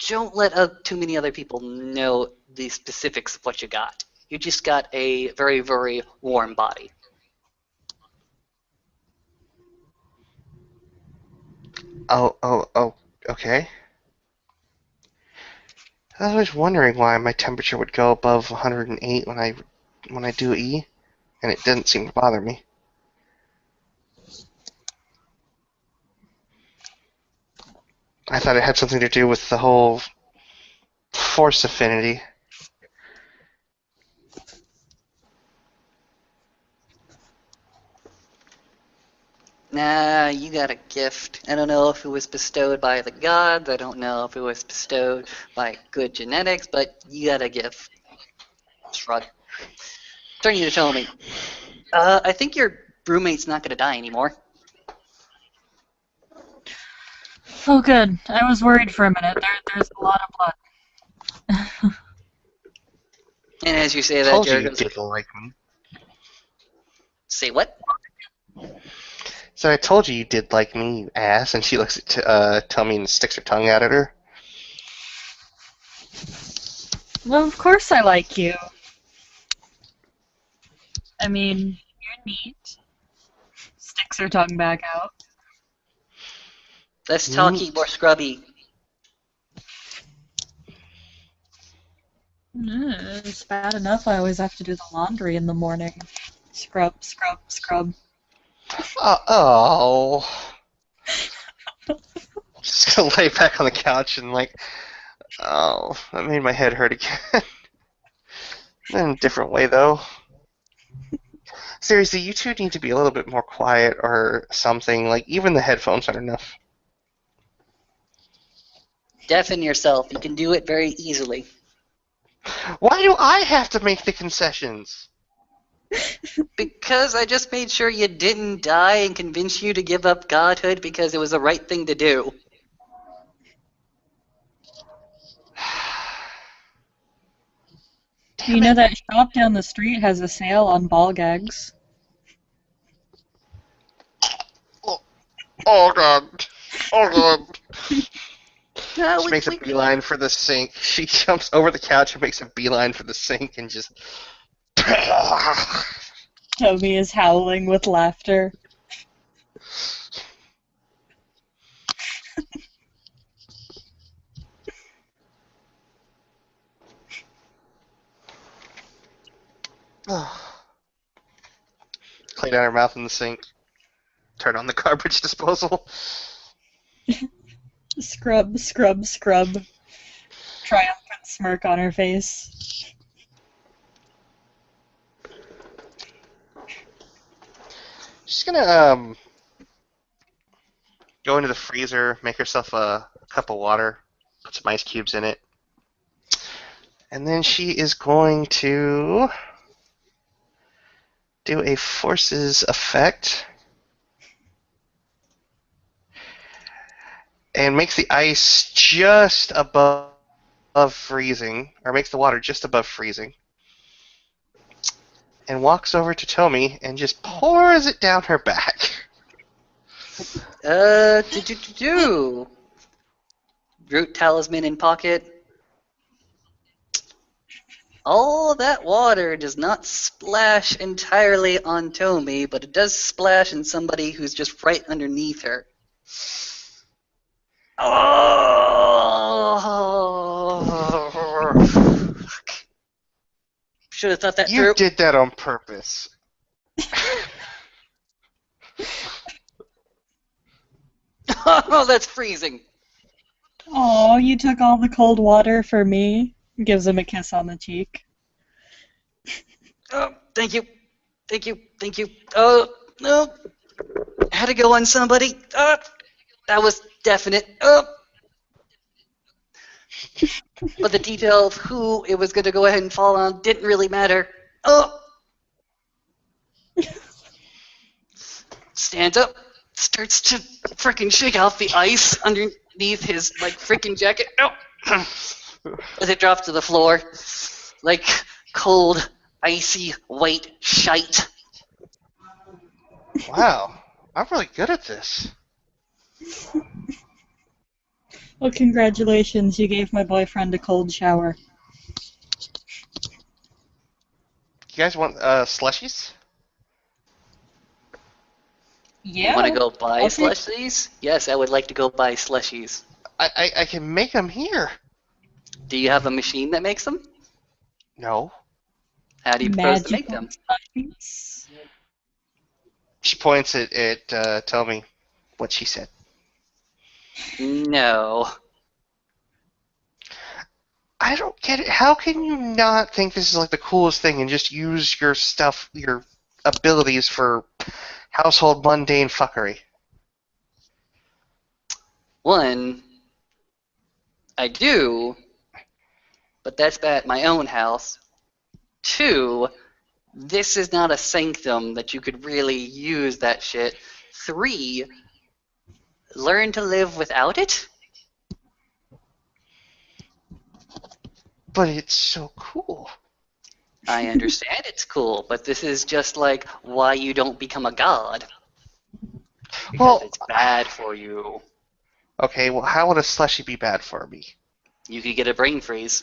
don't let too many other people know the specifics of what you got. You just got a very, very warm body. Oh, okay. I was wondering why my temperature would go above 108 when I do E, and it didn't seem to bother me. I thought it had something to do with the whole force affinity. Nah, you got a gift. I don't know if it was bestowed by the gods. I don't know if it was bestowed by good genetics, but you got a gift. Shrug. Turning to Tomy. I think your roommate's not gonna die anymore. Oh, good. I was worried for a minute. There's a lot of blood. And as you say that, Told you Jared you goes, didn't like me. say what? So I told you did like me, you ass. And she looks at Tommy and sticks her tongue out at her. Well, of course I like you. I mean, you're neat. Sticks her tongue back out. Less talky, more scrubby. It's bad enough I always have to do the laundry in the morning. Scrub, scrub, scrub. Oh. Just gonna lay back on the couch and oh, that made my head hurt again. In a different way, though. Seriously, you two need to be a little bit more quiet or something. Like, even the headphones aren't enough. Deafen yourself. You can do it very easily. Why do I have to make the concessions? Because I just made sure you didn't die and convinced you to give up godhood because it was the right thing to do. You know that shop down the street has a sale on ball gags. Oh god. Oh god. No, She makes a beeline for the sink. She jumps over the couch and makes a beeline for the sink and just... Toby is howling with laughter. Clean out her mouth in the sink. Turn on the garbage disposal. Scrub, scrub, scrub. Triumphant smirk on her face. She's gonna go into the freezer, make herself a cup of water, put some ice cubes in it, and then she is going to do a forces effect and makes the ice just above freezing, or makes the water just above freezing, and walks over to Tomy and just pours it down her back. Root talisman in pocket. All that water does not splash entirely on Tomy, but it does splash in somebody who's just right underneath her. Oh! Should have thought that You through. did that on purpose. Oh, that's freezing. Oh, you took all the cold water for me. Gives him a kiss on the cheek. Oh, thank you. Thank you. Thank you. Oh, no. Had to go on somebody. Oh, that was definite. Oh. But the detail of who it was going to go ahead and fall on didn't really matter. Oh. Stands up. Starts to freaking shake off the ice underneath his, freaking jacket. Oh. As it drops to the floor. Like cold, icy, white shite. Wow, I'm really good at this. Well, congratulations, you gave my boyfriend a cold shower. You guys want slushies? Yeah. You want to go buy I'll take- slushies? Yes, I would like to go buy slushies. I can make them here. Do you have a machine that makes them? No. How do you propose to make Magical them? slushies. She points at tell me what she said. No. I don't get it. How can you not think this is like the coolest thing and just use your stuff, your abilities for household mundane fuckery? One, I do, but that's at my own house. Two, this is not a sanctum that you could really use that shit. Three, learn to live without it? But it's so cool. I understand it's cool, but this is just like why you don't become a god. Because Well, it's bad for you. okay, well, how would a slushy be bad for me? You could get a brain freeze.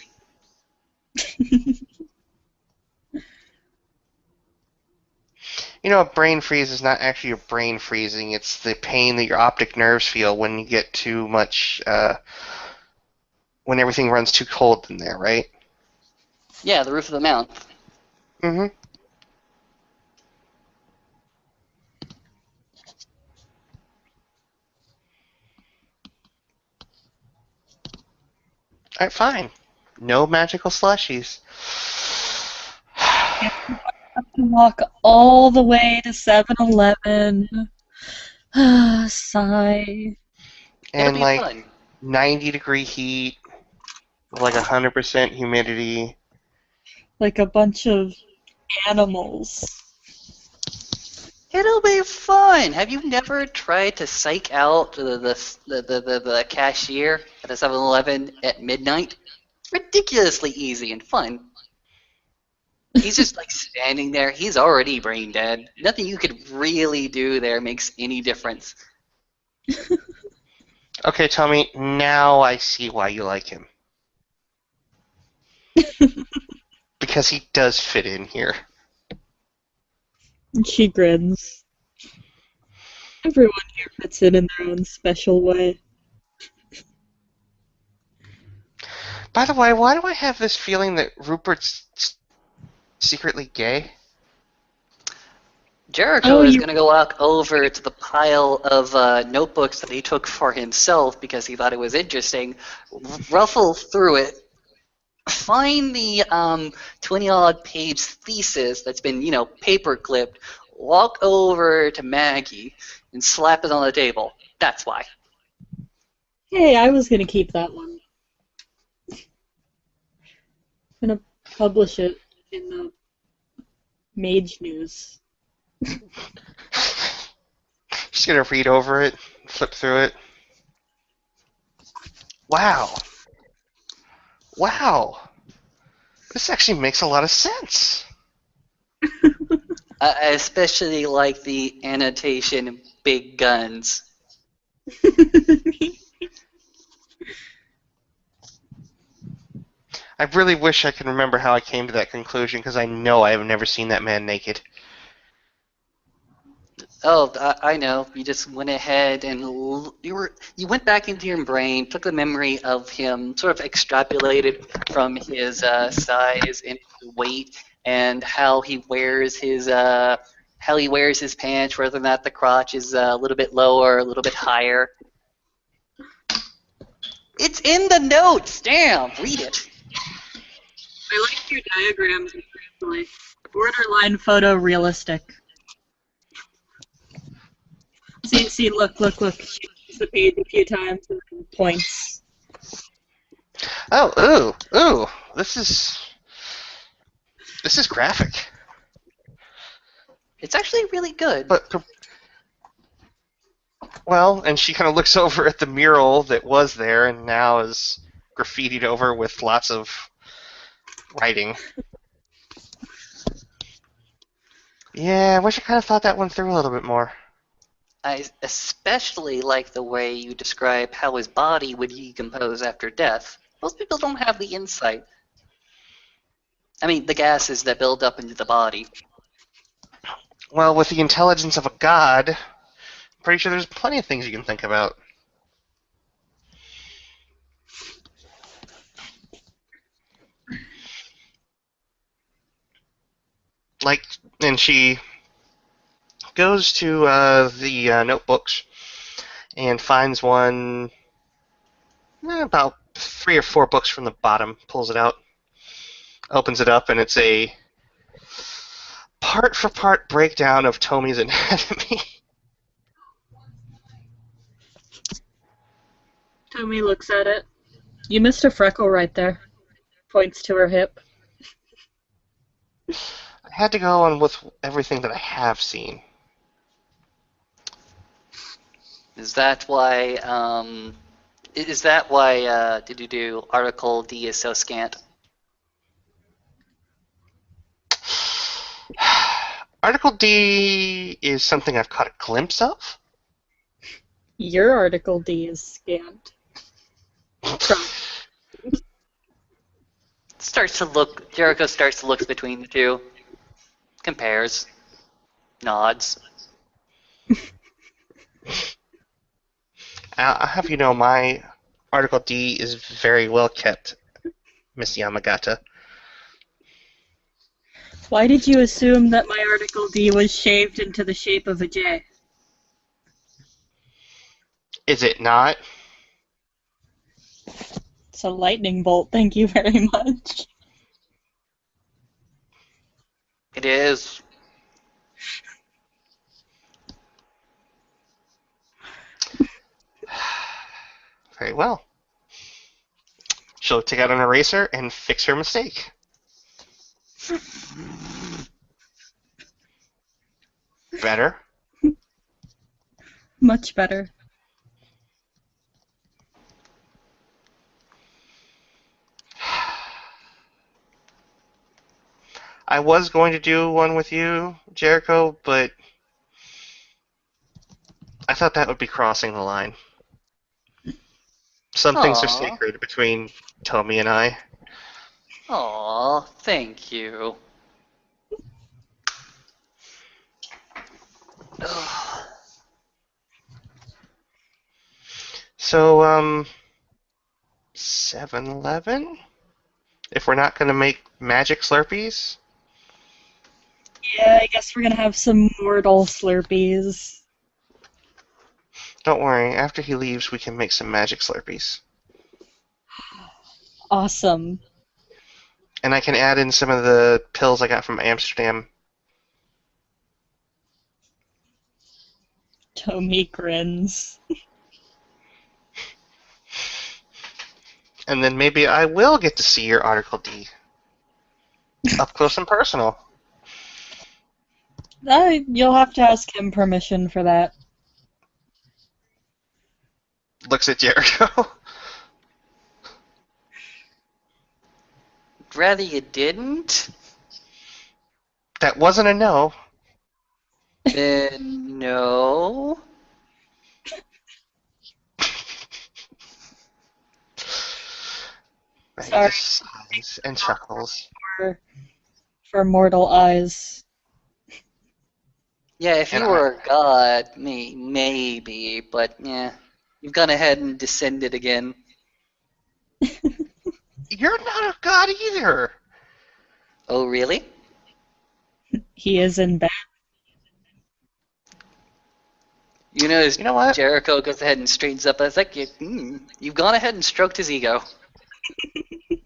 You know, a brain freeze is not actually your brain freezing. It's the pain that your optic nerves feel when you get too much, when everything runs too cold in there, right? Yeah, the roof of the mouth. Mm-hmm. Alright, fine. No magical slushies. Walk all the way to 7-Eleven. Sigh. It'll And be like fun. 90-degree heat, with like 100% humidity. Like a bunch of animals. It'll be fun. Have you never tried to psych out the cashier at a 7-Eleven at midnight? It's ridiculously easy and fun. He's just like standing there. He's already brain dead. Nothing you could really do there makes any difference. Okay, Tommy, now I see why you like him. Because he does fit in here. She grins. Everyone here fits in their own special way. By the way, why do I have this feeling that Rupert's secretly gay? Jericho Oh, is you. going to go walk over to the pile of notebooks that he took for himself because he thought it was interesting, ruffle through it, find the 20-odd page thesis that's been, paper clipped, walk over to Maggie and slap it on the table. That's why. Hey, I was gonna keep that one. I'm gonna publish it in the Mage News. Just gonna read over it, flip through it. Wow. Wow. This actually makes a lot of sense. I especially like the annotation big guns. I really wish I could remember how I came to that conclusion, because I know I have never seen that man naked. Oh, I know. You just went ahead and you went back into your brain, took the memory of him, sort of extrapolated from his size and weight, and how he wears his pants, whether or not the crotch is a little bit lower, a little bit higher. It's in the notes. Damn, read it. I like your diagrams, especially. Borderline photorealistic. See, look. She uses the page a few times and then points. Oh, ooh. This is graphic. It's actually really good. But well, and she kind of looks over at the mural that was there and now is graffitied over with lots of writing. Yeah, I wish I kind of thought that one through a little bit more. I especially like the way you describe how his body would decompose after death. Most people don't have the insight. I mean, the gases that build up into the body. Well, with the intelligence of a god, I'm pretty sure there's plenty of things you can think about. Like, and she goes to the notebooks and finds one about 3 or 4 books from the bottom, pulls it out, opens it up, and it's a part-for-part breakdown of Tomi's anatomy. Tommy looks at it. You missed a freckle right there. Points to her hip. I had to go on with everything that I have seen. Is that why? Did you do Article D is so scant? Article D is something I've caught a glimpse of. Your Article D is scant. Jericho starts to look between the two, compares, nods. I'll have you know, my Article D is very well kept, Miss Yamagata. Why did you assume that my Article D was shaved into the shape of a J? Is it not? It's a lightning bolt, thank you very much. It is. Very well. She'll take out an eraser and fix her mistake. Better. Much better. I was going to do one with you, Jericho, but I thought that would be crossing the line. Some things are Aww. sacred between Tommy and I. Aw, thank you. Ugh. So, 7-Eleven? If we're not going to make magic Slurpees? Yeah, I guess we're gonna have some mortal Slurpees. Don't worry, after he leaves, we can make some magic Slurpees. Awesome. And I can add in some of the pills I got from Amsterdam. Tommy grins. And then maybe I will get to see your Article D. Up close and personal. You'll have to ask him permission for that. Looks at Jericho. Rather you didn't? That wasn't a no. Then no. Maggie Sorry. just sighs and chuckles. For mortal eyes. Yeah, if And you were a god, maybe, but yeah. You've gone ahead and descended again. You're not a god either. Oh, really? He is in bed. You notice You know what? Jericho goes ahead and straightens up. It's like, you've gone ahead and stroked his ego. You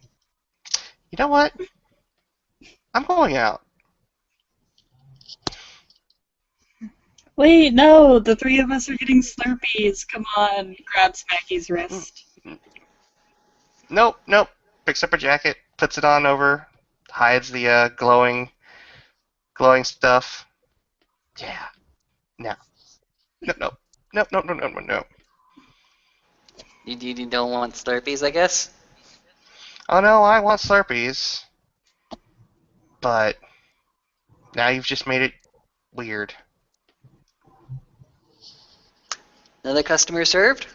know what? I'm going out. Wait, no, the three of us are getting Slurpees. Come on, grabs Maggie's wrist. Nope. Picks up her jacket, puts it on over, hides the glowing stuff. Yeah. No. No. You don't want Slurpees, I guess? Oh no, I want Slurpees. But now you've just made it weird. Another customer served?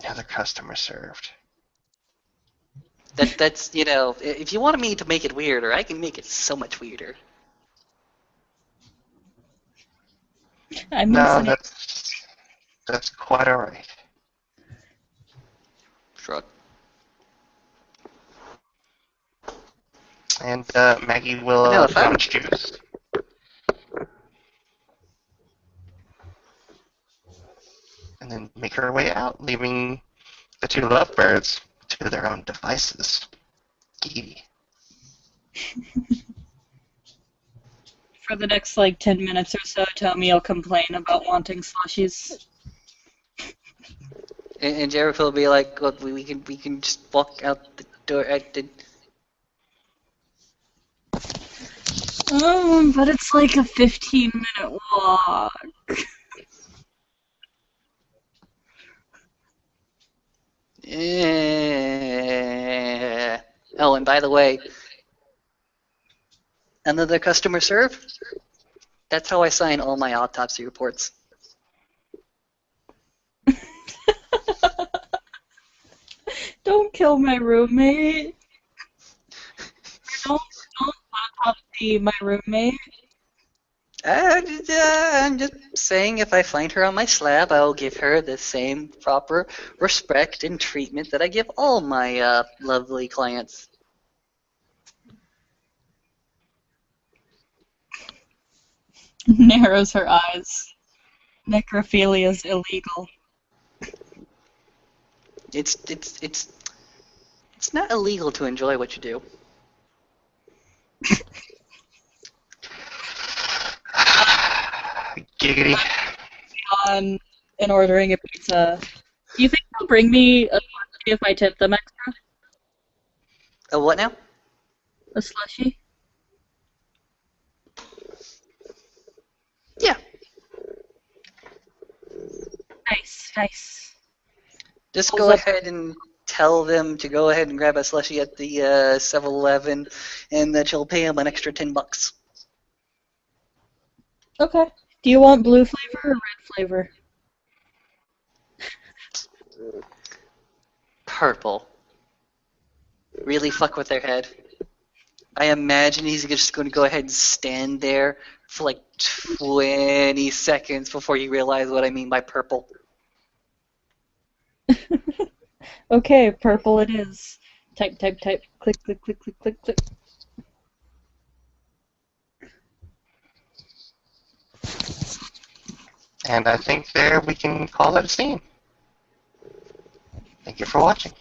Another customer served. That's, if you wanted me to make it weirder, I can make it so much weirder. I'm No, listening. that's quite alright. Shrug. And Maggie will No, put on juice. And then make her way out, leaving the two lovebirds to their own devices. Gee. For the next, 10 minutes or so, Tommy will complain about wanting slushies. And Jericho will be like, "Look, we can just walk out the door at the." But it's like a 15-minute walk. Oh, and by the way, another customer serve. That's how I sign all my autopsy reports. Don't kill my roommate. Don't autopsy my roommate. I'm just saying, if I find her on my slab, I will give her the same proper respect and treatment that I give all my lovely clients. Narrows her eyes. Necrophilia is illegal. It's not illegal to enjoy what you do. Giggity. In ordering a pizza. Do you think they'll bring me a slushie if I tip them extra? Oh, what now? A slushie? Yeah. Nice. Just Pulls go up- ahead and tell them to go ahead and grab a slushie at the 7-Eleven, and that you'll pay them an extra $10. Okay. Do you want blue flavor or red flavor? Purple. Really fuck with their head. I imagine he's just going to go ahead and stand there for like 20 seconds before you realize what I mean by purple. Okay, purple it is. Type. Click. And I think there we can call it a scene. Thank you for watching.